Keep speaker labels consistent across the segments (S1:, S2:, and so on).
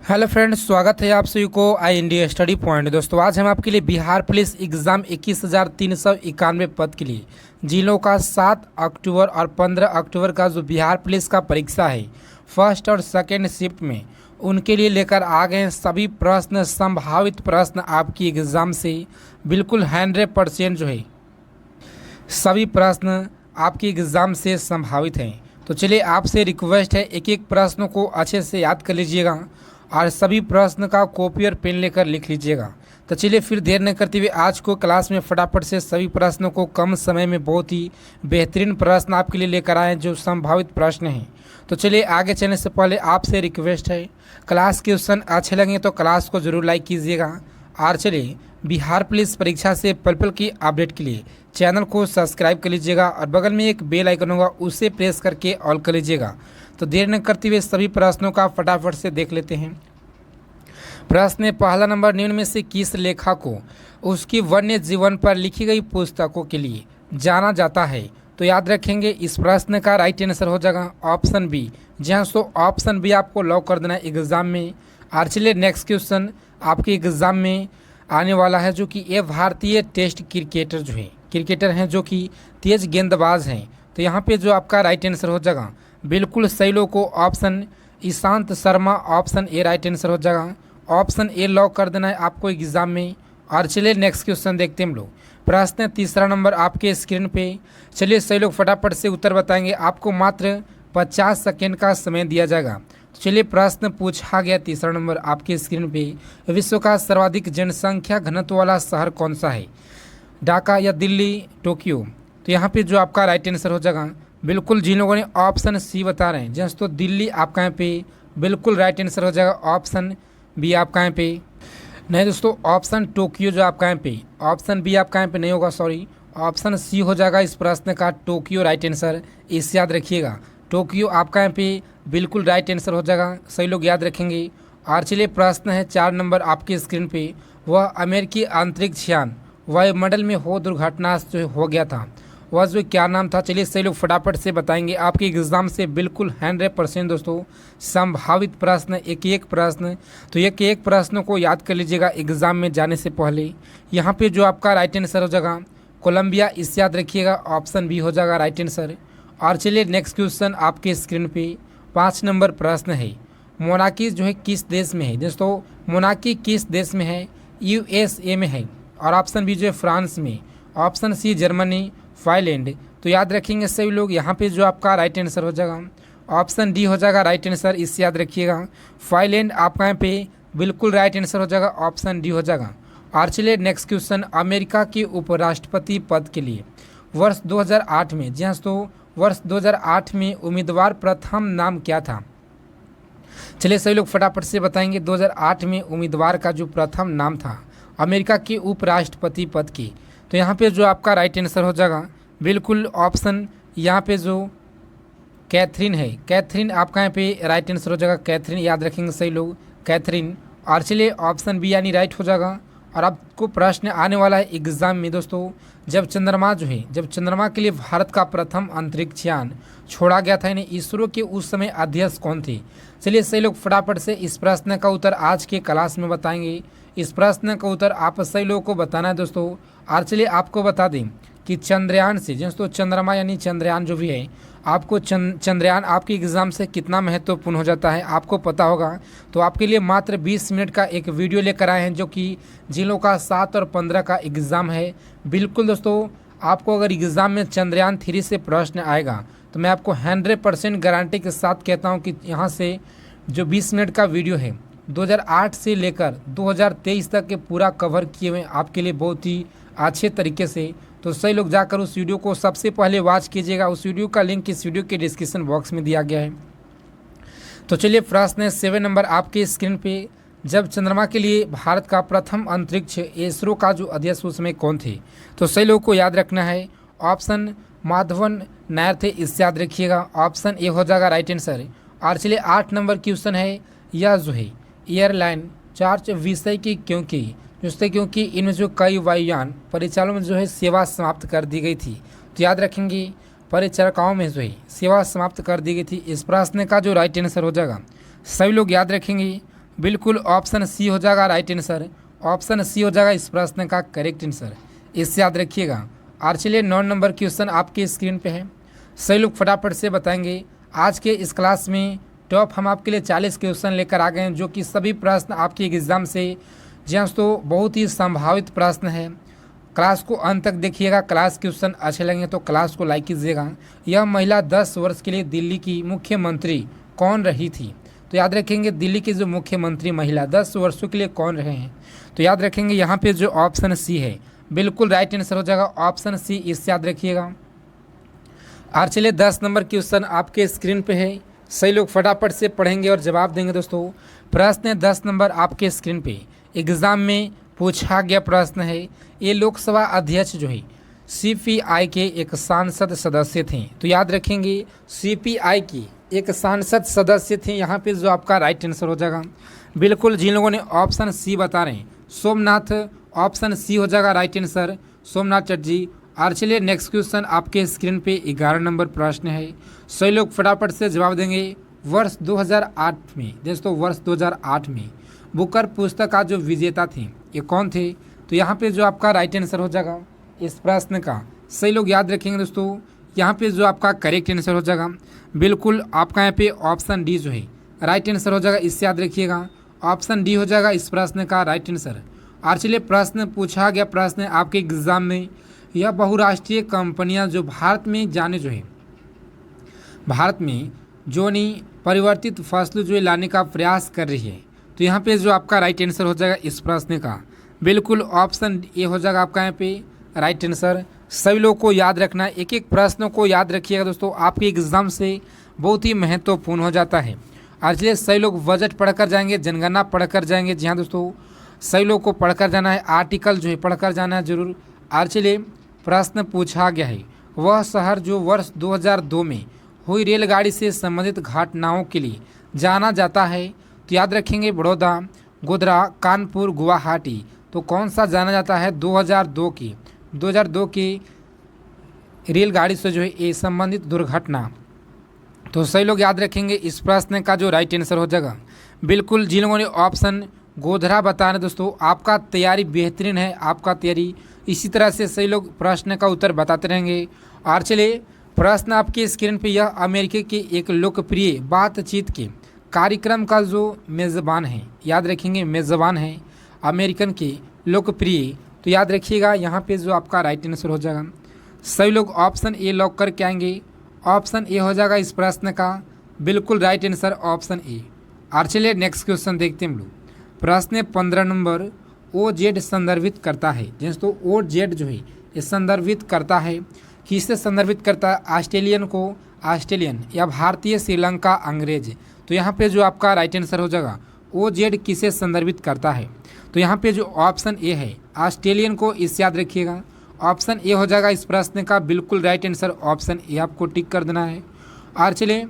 S1: Hello friends, स्वागत है आप सभी को आई इंडिया स्टडी पॉइंट। दोस्तों, आज हम आपके लिए बिहार पुलिस एग्ज़ाम 21,391 पद के लिए जिलों का 7 अक्टूबर और 15 अक्टूबर का जो बिहार पुलिस का परीक्षा है फर्स्ट और सेकेंड शिफ्ट में, उनके लिए लेकर आ गए हैं सभी प्रश्न, संभावित प्रश्न आपकी एग्ज़ाम से बिल्कुल 100% जो है सभी प्रश्न आपकी एग्ज़ाम से संभावित हैं। तो चलिए, आपसे रिक्वेस्ट है एक एक प्रश्न को अच्छे से याद कर लीजिएगा और सभी प्रश्न का कॉपी और पेन लेकर लिख लीजिएगा। तो चलिए, फिर देर न करते हुए आज को क्लास में फटाफट से सभी प्रश्नों को कम समय में बहुत ही बेहतरीन प्रश्न आपके लिए लेकर आए जो संभावित प्रश्न हैं। तो चलिए, आगे चलने से पहले आपसे रिक्वेस्ट है, क्लास के क्वेश्चन अच्छे लगें तो क्लास को ज़रूर लाइक कीजिएगा। और चलिए, बिहार पुलिस परीक्षा से पल पल की अपडेट के लिए चैनल को सब्सक्राइब कर लीजिएगा और बगल में एक बेल आइकन होगा, उसे प्रेस करके ऑल कर लीजिएगा। तो देर न करते हुए सभी प्रश्नों का फटाफट से देख लेते हैं। प्रश्न पहला नंबर, निम्न में से किस लेखक को उसकी वन्य जीवन पर लिखी गई पुस्तकों के लिए जाना जाता है? तो याद रखेंगे, इस प्रश्न का राइट आंसर हो जाएगा ऑप्शन बी। जहाँ सो ऑप्शन बी आपको लॉक कर देना है एग्जाम में। और चलिए, नेक्स्ट क्वेश्चन आपके एग्जाम में आने वाला है, जो कि ये भारतीय टेस्ट क्रिकेटर हैं जो कि तेज गेंदबाज हैं। तो यहाँ पे जो आपका राइट आंसर हो जाएगा बिल्कुल सही लोग को option Ishant Sharma, option A right answer हो जाएगा। ऑप्शन ए लॉक कर देना है आपको एग्जाम में। और चलिए, नेक्स्ट क्वेश्चन देखते हैं हम लोग। प्रश्न तीसरा नंबर आपके स्क्रीन पे। चलिए, सही लोग फटाफट से उत्तर बताएंगे। आपको मात्र 50 सेकेंड का समय दिया जाएगा। चलिए, प्रश्न पूछा गया तीसरा नंबर आपके स्क्रीन पे, विश्व का सर्वाधिक जनसंख्या घनत्व वाला शहर कौन सा है? ढाका या दिल्ली, टोक्यो? तो यहाँ पे जो आपका राइट आंसर हो जाएगा बिल्कुल जिन लोगों ने ऑप्शन सी बता रहे हैं, जैसे तो दिल्ली आपका यहाँ पे बिल्कुल राइट आंसर हो जाएगा। ऑप्शन बी आपका यहाँ पे नहीं दोस्तों, ऑप्शन टोक्यो जो आपका यहाँ पे, ऑप्शन बी आपका यहाँ पे नहीं होगा, सॉरी, ऑप्शन सी हो जाएगा इस प्रश्न का टोक्यो राइट आंसर। इसे याद रखिएगा, टोक्यो आपका यहाँ पे बिल्कुल राइट आंसर हो जाएगा, सही लोग याद रखेंगे। और चलिए, प्रश्न है 4 नंबर आपके स्क्रीन पे, वह अमेरिकी अंतरिक्ष यान वायुमंडल में हो दुर्घटना जो हो गया था, वह जो क्या नाम था? चलिए, सही लोग फटाफट से बताएंगे। आपके एग्ज़ाम से बिल्कुल 100% दोस्तों संभावित प्रश्न, एक एक प्रश्न, तो एक एक प्रश्न को याद कर लीजिएगा एग्ज़ाम में जाने से पहले। यहाँ पे जो आपका राइट आंसर हो जाएगा कोलंबिया, इसे याद रखिएगा, ऑप्शन बी हो जाएगा राइट आंसर। और चलिए, नेक्स्ट क्वेश्चन आपके स्क्रीन पे 5 नंबर प्रश्न है, मोनार्की जो है किस देश में है? दोस्तों, मोनार्की किस देश में है? USA में है। और ऑप्शन बी जो है फ्रांस में, ऑप्शन सी जर्मनी, फाइलैंड। तो याद रखेंगे सभी लोग, यहाँ पे जो आपका राइट आंसर हो जाएगा ऑप्शन डी हो जाएगा राइट आंसर, इससे याद रखिएगा। फाइलैंड आपका यहाँ पे बिल्कुल राइट आंसर हो जाएगा, ऑप्शन डी हो जाएगा। और चलिए, नेक्स्ट क्वेश्चन, अमेरिका के उपराष्ट्रपति पद के लिए वर्ष 2008 में, जी हाँ तो वर्ष 2008 में उम्मीदवार प्रथम नाम क्या था? चलिए, सभी लोग फटाफट से बताएंगे 2008 में उम्मीदवार का जो प्रथम नाम था अमेरिका के उपराष्ट्रपति पद की। तो यहाँ पे जो आपका राइट आंसर हो जाएगा बिल्कुल ऑप्शन, यहाँ पे जो कैथरीन है, कैथरीन आपका यहाँ पे राइट आंसर हो जाएगा, कैथरीन याद रखेंगे सही लोग, कैथरीन। और चलिए, ऑप्शन बी यानी राइट हो जाएगा। और आपको प्रश्न आने वाला है एग्जाम में दोस्तों, जब चंद्रमा के लिए भारत का प्रथम अंतरिक्ष यान छोड़ा गया था, यानी इसरो के उस समय अध्यक्ष कौन थे? चलिए, सही लोग फटाफट से इस प्रश्न का उत्तर आज के क्लास में बताएंगे। इस प्रश्न का उत्तर आप सही लोगों को बताना है दोस्तों। और चलिए, आपको बता दें कि चंद्रयान से, दोस्तों चंद्रमा यानी चंद्रयान जो भी है, आपको चंद्रयान आपके एग्ज़ाम से कितना महत्वपूर्ण हो जाता है आपको पता होगा। तो आपके लिए मात्र 20 मिनट का एक वीडियो लेकर आए हैं, जो कि जिलों का 7 और 15 का एग्ज़ाम है। बिल्कुल दोस्तों, आपको अगर एग्ज़ाम में चंद्रयान 3 से प्रश्न आएगा तो मैं आपको 100% गारंटी के साथ कहता हूँ कि यहाँ से जो 20 मिनट का वीडियो है 2008 से लेकर 2023 तक के पूरा कवर किए हुए आपके लिए बहुत ही अच्छे तरीके से। तो सही लोग जाकर उस वीडियो को सबसे पहले वॉच कीजिएगा, उस वीडियो का लिंक इस वीडियो के डिस्क्रिप्शन बॉक्स में दिया गया है। तो चलिए, प्रश्न 7 नंबर आपके स्क्रीन पे, जब चंद्रमा के लिए भारत का प्रथम अंतरिक्ष इसरो का जो अध्यक्ष उस समय कौन थे? तो सही लोगों को याद रखना है, ऑप्शन माधवन नायर थे, इससे याद रखिएगा, ऑप्शन ए हो जाएगा राइट आंसर। और चलिए, 8 नंबर क्वेश्चन है, यह जो है एयरलाइन चार्ज विषय की क्योंकि इनमें जो कई वायुयान परिचालन में जो है सेवा समाप्त कर दी गई थी। तो याद रखेंगे, परिचारिकाओं में जो है सेवा समाप्त कर दी गई थी। इस प्रश्न का जो राइट आंसर हो जाएगा, सभी लोग याद रखेंगे, बिल्कुल ऑप्शन सी हो जाएगा राइट आंसर। ऑप्शन सी हो जाएगा इस प्रश्न का करेक्ट आंसर, इससे याद रखिएगा। और चलिए 9 नंबर क्वेश्चन आपके स्क्रीन पे है, सही लोग फटाफट से बताएंगे। आज के इस क्लास में टॉप हम आपके लिए 40 क्वेश्चन लेकर आ गए हैं, जो कि सभी प्रश्न आपके एग्ज़ाम से जी हाँ तो बहुत ही संभावित प्रश्न है। क्लास को अंत तक देखिएगा, क्लास क्वेश्चन अच्छे लगेंगे तो क्लास को लाइक कीजिएगा। यह महिला 10 वर्ष के लिए दिल्ली की मुख्यमंत्री कौन रही थी? तो याद रखेंगे दिल्ली की जो मुख्यमंत्री महिला 10 वर्षों के लिए कौन रहे हैं, तो याद रखेंगे यहाँ पे जो ऑप्शन सी है बिल्कुल राइट आंसर हो जाएगा, ऑप्शन सी, इससे याद रखिएगा। और चलिए 10 नंबर क्वेश्चन आपके स्क्रीन पे है, सही लोग फटाफट से पढ़ेंगे और जवाब देंगे। दोस्तों प्रश्न 10 नंबर आपके स्क्रीन पे एग्ज़ाम में पूछा गया प्रश्न है, ये लोकसभा अध्यक्ष जो है सीपीआई के एक सांसद सदस्य थे। तो याद रखेंगे सीपीआई की एक सांसद सदस्य थे, यहाँ पे जो आपका राइट आंसर हो जाएगा। बिल्कुल जिन लोगों ने ऑप्शन सी बता रहे हैं सोमनाथ, ऑप्शन सी हो जाएगा राइट आंसर, सोमनाथ चटर्जी। और चलिए नेक्स्ट क्वेश्चन आपके स्क्रीन पे 11 नंबर प्रश्न है, सही लोग फटाफट से जवाब देंगे। वर्ष 2008 में दोस्तों, वर्ष 2008 में बुकर पुस्तक का जो विजेता थे ये कौन थे? तो यहाँ पे जो आपका राइट आंसर हो जाएगा इस प्रश्न का, सही लोग याद रखेंगे दोस्तों, यहाँ पे जो आपका करेक्ट आंसर हो जाएगा बिल्कुल आपका यहाँ पे ऑप्शन डी जो है राइट आंसर हो जाएगा, इससे याद रखिएगा। ऑप्शन डी हो जाएगा इस प्रश्न का राइट आंसर। और चलिए प्रश्न पूछा गया प्रश्न आपके एग्जाम में, यह बहुराष्ट्रीय कंपनियां जो भारत में जाने जो है भारत में जो नहीं परिवर्तित फसलों जो लाने का प्रयास कर रही है, तो यहाँ पे जो आपका राइट आंसर हो जाएगा इस प्रश्न का बिल्कुल ऑप्शन ए हो जाएगा आपका यहाँ पे राइट आंसर। सभी लोगों को याद रखना है, एक एक प्रश्नों को याद रखिएगा दोस्तों, आपके एग्जाम से बहुत ही महत्वपूर्ण हो जाता है। और इसलिए सही लोग बजट पढ़कर जाएंगे, जनगणना पढ़कर जाएंगे। जी हाँ दोस्तों, सही लोग को पढ़कर जाना है, आर्टिकल जो है पढ़कर जाना है जरूर। और चलिए प्रश्न पूछा गया है, वह शहर जो वर्ष 2002 में हुई रेलगाड़ी से संबंधित घटनाओं के लिए जाना जाता है, तो याद रखेंगे बड़ौदा, गोधरा, कानपुर, गुवाहाटी। तो कौन सा जाना जाता है 2002 की रेलगाड़ी से जो है ये संबंधित दुर्घटना? तो सही लोग याद रखेंगे इस प्रश्न का जो राइट आंसर हो जाएगा बिल्कुल जिन लोगों ने ऑप्शन गोधरा बता रहे दोस्तों, आपका तैयारी बेहतरीन है, आपका तैयारी इसी तरह से सही लोग प्रश्न का उत्तर बताते रहेंगे। और चलिए प्रश्न आपके स्क्रीन पे, यह अमेरिका के एक लोकप्रिय बातचीत के कार्यक्रम का जो मेज़बान है, याद रखेंगे मेज़बान है अमेरिकन के लोकप्रिय, तो याद रखिएगा यहाँ पे जो आपका राइट आंसर हो जाएगा। सभी लोग ऑप्शन ए लॉक करके आएंगे, ऑप्शन ए हो जाएगा इस प्रश्न का बिल्कुल राइट आंसर, ऑप्शन ए। और चलिए नेक्स्ट क्वेश्चन देखते हैं हम लोग। प्रश्न 15 नंबर ओ जेड संदर्भित करता है दोस्तों, ओ जेड जो है ये संदर्भित करता है, किससे संदर्भित करता है? ऑस्ट्रेलियन को, ऑस्ट्रेलियन या भारतीय, श्रीलंका, अंग्रेज। तो यहाँ पे जो आपका राइट आंसर हो जाएगा ओ जेड किसे संदर्भित करता है? तो यहाँ पे जो ऑप्शन ए है ऑस्ट्रेलियन को, इससे याद रखिएगा। ऑप्शन ए हो जाएगा इस प्रश्न का बिल्कुल राइट आंसर, ऑप्शन ए आपको टिक कर देना है। और चलिए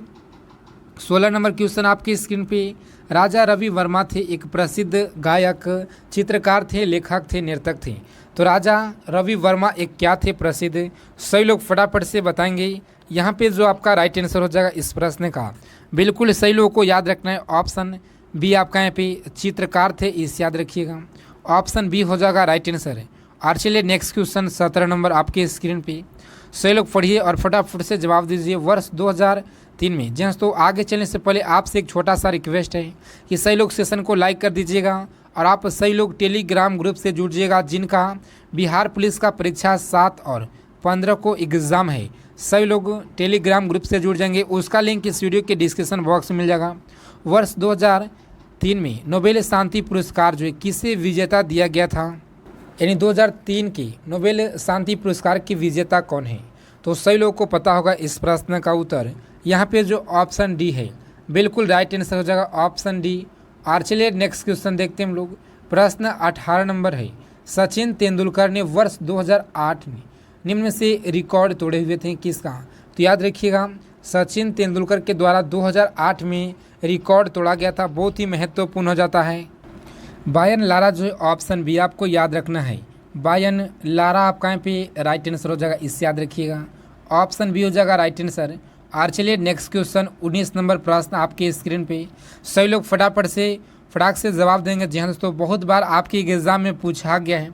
S1: 16 नंबर क्वेश्चन आपकी स्क्रीन पे, राजा रवि वर्मा थे एक प्रसिद्ध गायक, चित्रकार थे, लेखक थे, नर्तक थे। तो राजा रवि वर्मा एक क्या थे? प्रसिद्ध। सही लोग फटाफट से बताएंगे, यहाँ पे जो आपका राइट आंसर हो जाएगा इस प्रश्न का बिल्कुल सही लोगों को याद रखना है, ऑप्शन बी आपका यहाँ पे चित्रकार थे, इस याद रखिएगा। ऑप्शन बी हो जाएगा राइट आंसर है। और चलिए नेक्स्ट क्वेश्चन 17 नंबर आपके स्क्रीन पे, सही लोग पढ़िए और फटाफट से जवाब दीजिए। वर्ष 2003 में, जी तो आगे चलने से पहले आपसे एक छोटा सा रिक्वेस्ट है कि सही लोग सेशन को लाइक कर दीजिएगा और आप सही लोग टेलीग्राम ग्रुप से जुड़िएगा, जिनका बिहार पुलिस का परीक्षा 7 और 15 को एग्ज़ाम है। सही लोग टेलीग्राम ग्रुप से जुड़ जाएंगे, उसका लिंक इस वीडियो के डिस्क्रिप्शन बॉक्स में मिल जाएगा। वर्ष 2003 में नोबेल शांति पुरस्कार जो है किसे विजेता दिया गया था? यानी 2003 की नोबेल शांति पुरस्कार की विजेता कौन है? तो सही लोगों को पता होगा इस प्रश्न का उत्तर, यहाँ पे जो ऑप्शन डी है बिल्कुल राइट आंसर हो जाएगा, ऑप्शन डी। और चलिए नेक्स्ट क्वेश्चन देखते हैं हम लोग। प्रश्न 18 नंबर है, सचिन तेंदुलकर ने वर्ष 2008 में निम्न में से रिकॉर्ड तोड़े हुए थे किसका? तो याद रखिएगा सचिन तेंदुलकर के द्वारा 2008 में रिकॉर्ड तोड़ा गया था, बहुत ही महत्वपूर्ण हो जाता है। बायन लारा जो है ऑप्शन बी आपको याद रखना है, बायन लारा आपका यहाँ पे राइट आंसर हो जाएगा, इससे याद रखिएगा। ऑप्शन बी हो जाएगा राइट आंसर। और चलिए नेक्स्ट क्वेश्चन 19 नंबर प्रश्न आपके स्क्रीन पे, सही लोग फटाफट से फटाक से जवाब देंगे। जी हाँ दोस्तों, बहुत बार आपके एग्ज़ाम में पूछा गया है।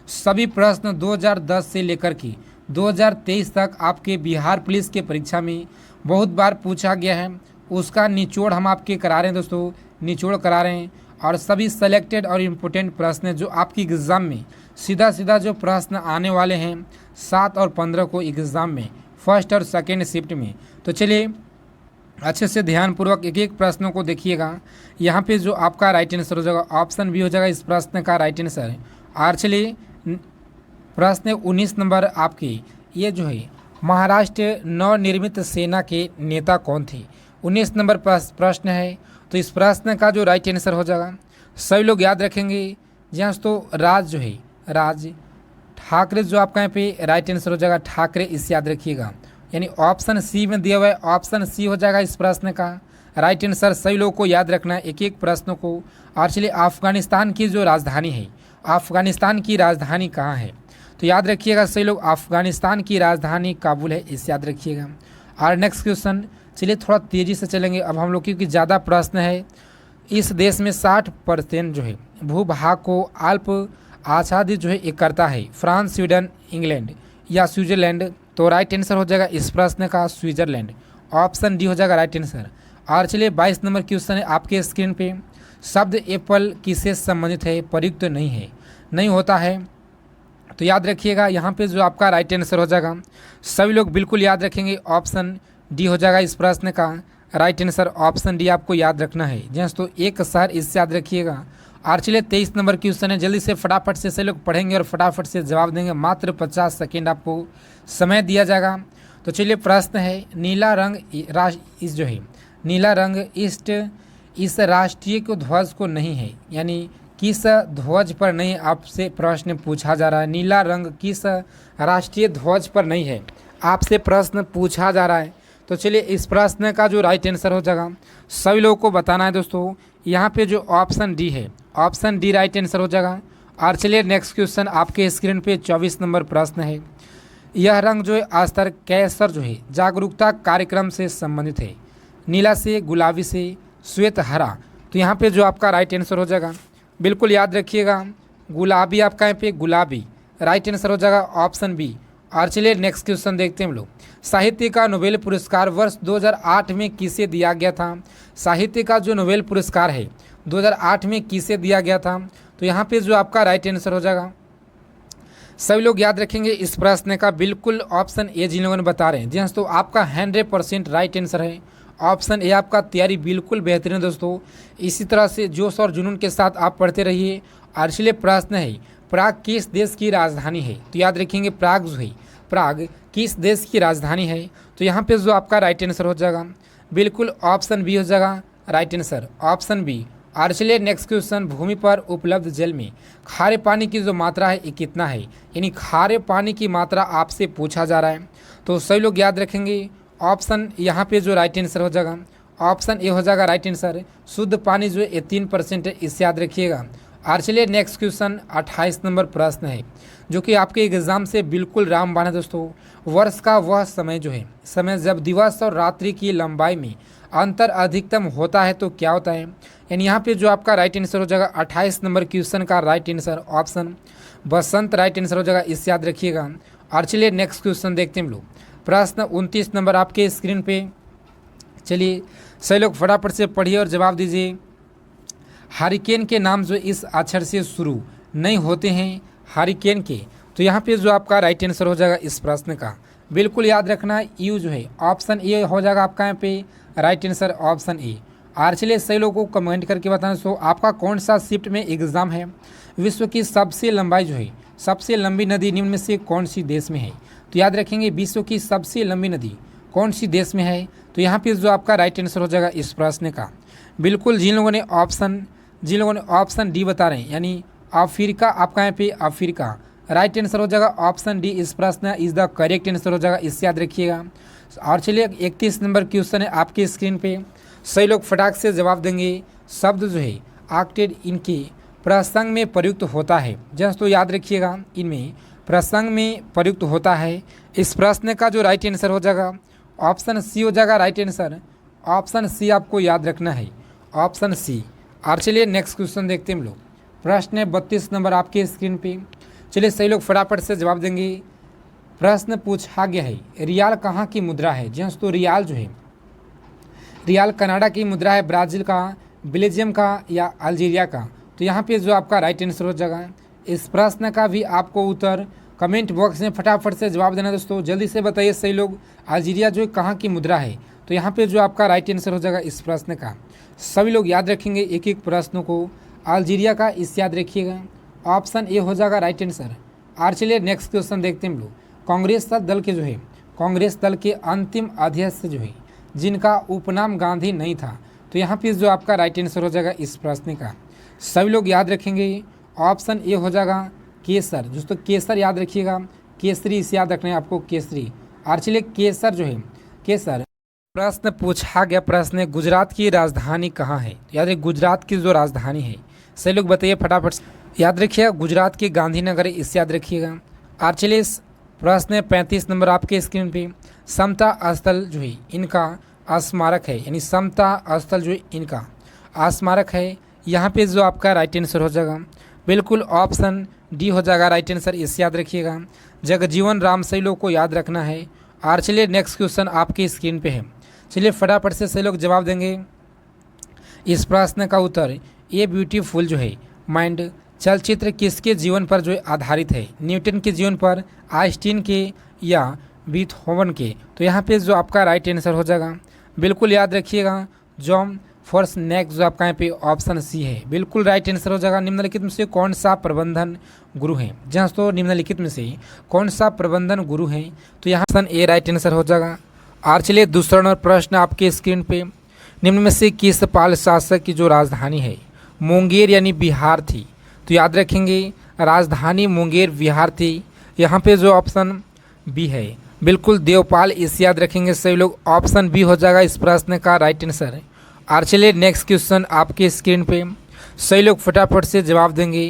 S1: सभी प्रश्न 2010 से लेकर के 2023 तक आपके बिहार पुलिस के परीक्षा में बहुत बार पूछा गया है। उसका निचोड़ हम आपके करा रहे हैं दोस्तों, निचोड़ करा रहे हैं। और सभी सेलेक्टेड और इम्पोर्टेंट प्रश्न जो आपकी एग्ज़ाम में सीधा सीधा जो प्रश्न आने वाले हैं 7 और 15 को एग्ज़ाम में फर्स्ट और सेकेंड शिफ्ट में। तो चलिए अच्छे से ध्यानपूर्वक एक एक प्रश्नों को देखिएगा। यहाँ पे जो आपका राइट आंसर हो जाएगा ऑप्शन बी हो जाएगा इस प्रश्न का राइट आंसर। और चलिए प्रश्न 19 नंबर आपकी, ये जो है महाराष्ट्र नवनिर्मित सेना के नेता कौन थे? 19 नंबर प्रश्न है। तो इस प्रश्न का जो राइट आंसर हो जाएगा, सभी लोग याद रखेंगे। जहाँ तो राज जो है राज ठाकरे जो आपका यहाँ पे राइट आंसर हो जाएगा ठाकरे, इसे याद रखिएगा। यानी ऑप्शन सी में दिया हुआ है, ऑप्शन सी हो जाएगा इस प्रश्न का राइट आंसर। सभी लोगों को याद रखना है एक एक प्रश्नों को। और चलिए अफगानिस्तान की जो राजधानी है, अफगानिस्तान की राजधानी कहाँ है? तो याद रखिएगा सही लोग, अफगानिस्तान की राजधानी काबुल है, इसे याद रखिएगा। और नेक्स्ट क्वेश्चन, चलिए थोड़ा तेज़ी से चलेंगे अब हम लोग, क्योंकि ज़्यादा प्रश्न है। इस देश में 60% जो है भूभाग को अल्प आच्छादित जो है ये करता है, फ्रांस, स्वीडन, इंग्लैंड या स्विट्जरलैंड? तो राइट आंसर हो जाएगा इस प्रश्न का स्विट्जरलैंड, ऑप्शन डी हो जाएगा राइट आंसर। और चलिए 22 नंबर क्वेश्चन है आपके स्क्रीन पे। शब्द एप्पल किससे संबंधित है? प्रयुक्त नहीं है, नहीं होता है। तो याद रखिएगा यहाँ पे जो आपका राइट आंसर हो जाएगा, सभी लोग बिल्कुल याद रखेंगे, ऑप्शन डी हो जाएगा इस प्रश्न का राइट आंसर। ऑप्शन डी आपको याद रखना है। जैसे तो एक शहर, इससे याद रखिएगा। और चलिए 23 नंबर क्वेश्चन है, जल्दी से फटाफट से सभी लोग पढ़ेंगे और फटाफट से जवाब देंगे। मात्र 50 सेकेंड आपको समय दिया जाएगा। तो चलिए प्रश्न है, नीला रंग इस जो है नीला रंग इस राष्ट्रीय को ध्वज को नहीं है, यानी किस ध्वज पर नहीं, आपसे प्रश्न पूछा जा रहा है। नीला रंग किस राष्ट्रीय ध्वज पर नहीं है, आपसे प्रश्न पूछा जा रहा है। तो चलिए इस प्रश्न का जो राइट आंसर हो जाएगा, सभी लोगों को बताना है दोस्तों। यहाँ पे जो ऑप्शन डी है, ऑप्शन डी राइट आंसर हो जाएगा। और चलिए नेक्स्ट क्वेश्चन आपके स्क्रीन पे 24 नंबर प्रश्न है। यह रंग जो है स्तर कैसर जो है जागरूकता कार्यक्रम से संबंधित है, नीला से, गुलाबी से, श्वेत, हरा? तो यहाँ पे जो आपका राइट आंसर हो जाएगा, बिल्कुल याद रखिएगा, गुलाबी आपका यहाँ पे गुलाबी राइट आंसर हो जाएगा, ऑप्शन बी। और चलिए नेक्स्ट क्वेश्चन देखते हैं हम लोग। साहित्य का नोबेल पुरस्कार वर्ष 2008 में किसे दिया गया था? साहित्य का जो नोबेल पुरस्कार है 2008 में किसे दिया गया था? तो यहाँ पे जो आपका राइट आंसर हो जाएगा, सभी लोग याद रखेंगे इस प्रश्न का, बिल्कुल ऑप्शन ए जिन लोगों ने बता रहे हैं। जी हाँ, तो आपका 100% राइट आंसर है, ऑप्शन ए। आपका तैयारी बिल्कुल बेहतरीन है दोस्तों। इसी तरह से जोश और जुनून के साथ आप पढ़ते रहिए। और इसलिए प्रश्न है, प्राग किस देश की राजधानी है? तो याद रखेंगे प्राग जो है, प्राग किस देश की राजधानी है? तो यहाँ पे जो आपका राइट आंसर हो जाएगा, बिल्कुल ऑप्शन बी हो जाएगा राइट आंसर, ऑप्शन बी। और चलिए नेक्स्ट क्वेश्चन, भूमि पर उपलब्ध जल में खारे पानी की जो मात्रा है ये कितना है? यानी खारे पानी की मात्रा आपसे पूछा जा रहा है। तो सभी लोग याद रखेंगे, ऑप्शन यहाँ पे जो राइट आंसर हो जाएगा, ऑप्शन ए हो जाएगा राइट आंसर। शुद्ध पानी जो है 3% है, इससे याद रखिएगा। और चलिए नेक्स्ट क्वेश्चन 28 नंबर प्रश्न है, जो कि आपके एग्जाम से बिल्कुल रामबाण है दोस्तों। वर्ष का वह समय जो है, समय जब दिवस और रात्रि की लंबाई में अंतर अधिकतम होता है तो क्या होता है? यानी यहाँ पे जो आपका राइट आंसर हो जाएगा 28 नंबर क्वेश्चन का राइट आंसर, ऑप्शन बसंत राइट आंसर हो जाएगा, इससे याद रखिएगा। और चलिए नेक्स्ट क्वेश्चन देखते हैं हम लोग। प्रश्न 29 नंबर आपके स्क्रीन पे, चलिए सही लोग फटाफट से पढ़िए और जवाब दीजिए। हरिकेन के नाम जो इस अक्षर से शुरू नहीं होते हैं, हरिकेन के? तो यहाँ पे जो आपका राइट आंसर हो जाएगा इस प्रश्न का, बिल्कुल याद रखना, यू जो है, ऑप्शन ए हो जाएगा आपका यहाँ पे राइट आंसर, ऑप्शन ए। और चलिए सही लोगों को कमेंट करके बताना, सो आपका कौन सा शिफ्ट में एग्जाम है? विश्व की सबसे लंबाई जो है, सबसे लंबी नदी निम्न में से कौन सी देश में है? तो याद रखेंगे विश्व की सबसे लंबी नदी कौन सी देश में है? तो यहाँ पे जो आपका राइट आंसर हो जाएगा इस प्रश्न का, बिल्कुल जिन लोगों ने ऑप्शन डी बता रहे हैं, यानी अफ्रीका, आपका यहाँ पे अफ्रीका राइट आंसर हो जाएगा, ऑप्शन डी इस प्रश्न इज द करेक्ट आंसर हो जाएगा, इससे याद रखिएगा। और चलिए 31 नंबर क्वेश्चन है आपके स्क्रीन पे, सही लोग फटाक से जवाब देंगे। शब्द जो है आक्टेड इनके प्रसंग में प्रयुक्त होता है, जस्ट तो याद रखिएगा, इनमें प्रसंग में प्रयुक्त होता है। इस प्रश्न का जो राइट आंसर हो जाएगा, ऑप्शन सी हो जाएगा राइट आंसर, ऑप्शन सी आपको याद रखना है, ऑप्शन सी। और चलिए नेक्स्ट क्वेश्चन देखते हैं हम लोग। प्रश्न है 32 नंबर आपके स्क्रीन पे। चलिए सही लोग फटाफट से जवाब देंगे। प्रश्न पूछा गया है रियाल कहाँ की मुद्रा है। जी दोस्तों रियाल जो है, रियाल कनाडा की मुद्रा है, ब्राज़ील का, बेल्जियम का या अल्जीरिया का। तो यहाँ पे जो आपका राइट आंसर हो जाएगा। इस प्रश्न का भी आपको उत्तर कमेंट बॉक्स में फटाफट से जवाब देना दोस्तों, जल्दी से बताइए सही लोग। अल्जीरिया जो कहाँ की मुद्रा है, तो यहाँ पे जो आपका राइट आंसर हो जाएगा इस प्रश्न का। सभी लोग याद रखेंगे एक एक प्रश्नों को। अल्जीरिया का इस याद रखिएगा, ऑप्शन ए हो जाएगा राइट आंसर। और चलिए नेक्स्ट क्वेश्चन देखते हैं हम लोग। कांग्रेस दल के जो है, कांग्रेस दल के अंतिम अध्यक्ष जो है जिनका उपनाम गांधी नहीं था, तो यहाँ पे जो आपका राइट आंसर हो जाएगा इस प्रश्न का। सभी लोग याद रखेंगे, ऑप्शन ए हो जाएगा केसर। दोस्तों केसर याद रखिएगा, केसरी इसे याद रखना है आपको, केसरी। और चलिए केसर जो है, केसर। प्रश्न पूछा गया प्रश्न है गुजरात की राजधानी कहाँ है। याद रखिए गुजरात की जो राजधानी है, सही लोग बताइए फटाफट से। याद रखिएगा गुजरात के गांधीनगर है, इससे याद रखिएगा। और चलिए प्रश्न है 35 नंबर आपके स्क्रीन पे। समता स्थल जो है इनका स्मारक है, यानी समता स्थल जो है इनका स्मारक है। यहाँ पे जो आपका राइट आंसर हो जाएगा बिल्कुल ऑप्शन डी हो जाएगा राइट आंसर, इसे याद रखिएगा। जगजीवन राम सही लोग को याद रखना है। और चलिए नेक्स्ट क्वेश्चन आपकी स्क्रीन पे है। चलिए फटाफट से सही लोग जवाब देंगे इस प्रश्न का उत्तर। ये ब्यूटीफुल जो है माइंड चलचित्र किसके जीवन पर जो है आधारित है। न्यूटन के जीवन पर, आइंस्टीन के या बीथहोवन के। तो यहाँ पे जो आपका राइट आंसर हो जाएगा बिल्कुल याद रखिएगा जॉन फॉर्स नेक्स्ट जो आपका यहाँ पे ऑप्शन सी है, बिल्कुल राइट आंसर हो जाएगा। निम्नलिखित में से कौन सा प्रबंधन गुरु है। जहाँ तो निम्नलिखित में से कौन सा प्रबंधन गुरु है, तो यहाँ ऑप्शन ए राइट आंसर हो जाएगा। और चलिए दूसरा नंबर प्रश्न आपके स्क्रीन पे। निम्न में से किस पाल शासक की जो राजधानी है मुंगेर यानी बिहार थी। तो याद रखेंगे राजधानी मुंगेर बिहार थी। यहाँ पे जो ऑप्शन बी है बिल्कुल देवपाल, इसे याद रखेंगे सभी लोग। ऑप्शन बी हो जाएगा इस प्रश्न का राइट आंसर। और चलिए नेक्स्ट क्वेश्चन आपके स्क्रीन पे। सही लोग फटाफट से जवाब देंगे।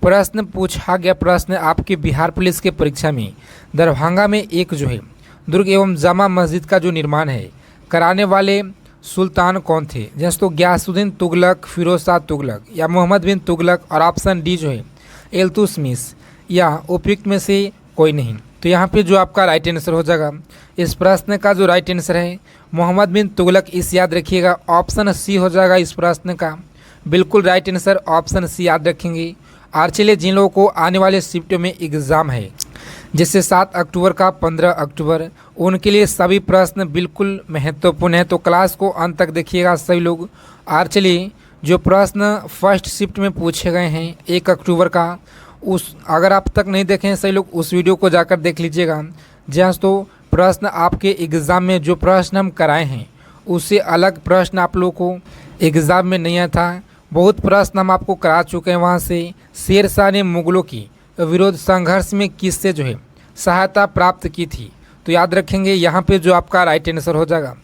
S1: प्रश्न पूछा गया प्रश्न आपके बिहार पुलिस के परीक्षा में दरभंगा में एक जो है दुर्ग एवं जामा मस्जिद का जो निर्माण है कराने वाले सुल्तान कौन थे। जैसे तो गयासुद्दीन तुगलक, फिरोज शाह तुगलक या मोहम्मद बिन तुगलक। और ऑप्शन डी जो है इल्तुतमिश या उपयुक्त में से कोई नहीं। तो यहाँ पे जो आपका राइट आंसर हो जाएगा इस प्रश्न का जो राइट आंसर है मोहम्मद बिन तुगलक, इस याद रखिएगा। ऑप्शन सी हो जाएगा इस प्रश्न का बिल्कुल राइट आंसर, ऑप्शन सी याद रखेंगे। और चलिए जिन लोगों को आने वाले शिफ्ट में एग्ज़ाम है जैसे 7 अक्टूबर का 15 अक्टूबर, उनके लिए सभी प्रश्न बिल्कुल महत्वपूर्ण है, तो क्लास को अंत तक देखिएगा सभी लोग। और चलिए जो प्रश्न फर्स्ट शिफ्ट में पूछे गए हैं 1 अक्टूबर का, उस अगर आप तक नहीं देखें सही लोग उस वीडियो को जाकर देख लीजिएगा। जहाँ तो प्रश्न आपके एग्ज़ाम में जो प्रश्न हम कराए हैं उससे अलग प्रश्न आप लोगों को एग्ज़ाम में नहीं आया था। बहुत प्रश्न हम आपको करा चुके हैं वहाँ से। शेर शाह ने मुगलों की विरोध संघर्ष में किससे जो है सहायता प्राप्त की थी। तो याद रखेंगे यहाँ पे जो आपका राइट आंसर हो जाएगा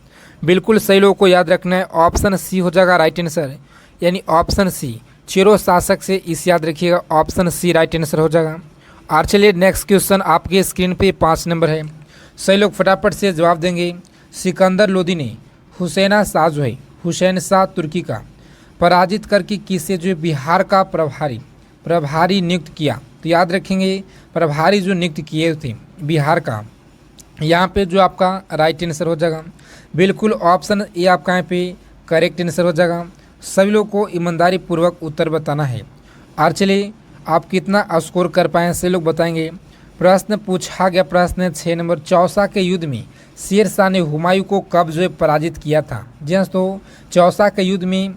S1: बिल्कुल सही लोगों को याद रखना है, ऑप्शन सी हो जाएगा राइट आंसर, यानी ऑप्शन सी चेरो शासक से, इस याद रखिएगा। ऑप्शन सी राइट आंसर हो जाएगा। और चलिए नेक्स्ट क्वेश्चन आपके स्क्रीन पे 5 नंबर है। सही लोग फटाफट से जवाब देंगे। सिकंदर लोदी ने हुसैन शाह जो है हुसैन शाह तुर्की का पराजित करके किसे जो है बिहार का प्रभारी नियुक्त किया। तो याद रखेंगे प्रभारी जो नियुक्त किए थे बिहार का, यहाँ पे जो आपका राइट आंसर हो जाएगा बिल्कुल ऑप्शन ए आपका यहाँ पे करेक्ट आंसर हो जाएगा। सभी लोग को ईमानदारी पूर्वक उत्तर बताना है। और चलिए आप कितना स्कोर कर पाए सभी लोग बताएंगे। प्रश्न पूछा गया प्रश्न है 6 नंबर। चौसा के युद्ध में शेर शाह ने हुमायूं को कब जो है पराजित किया था। जी हाँ, तो चौसा के युद्ध में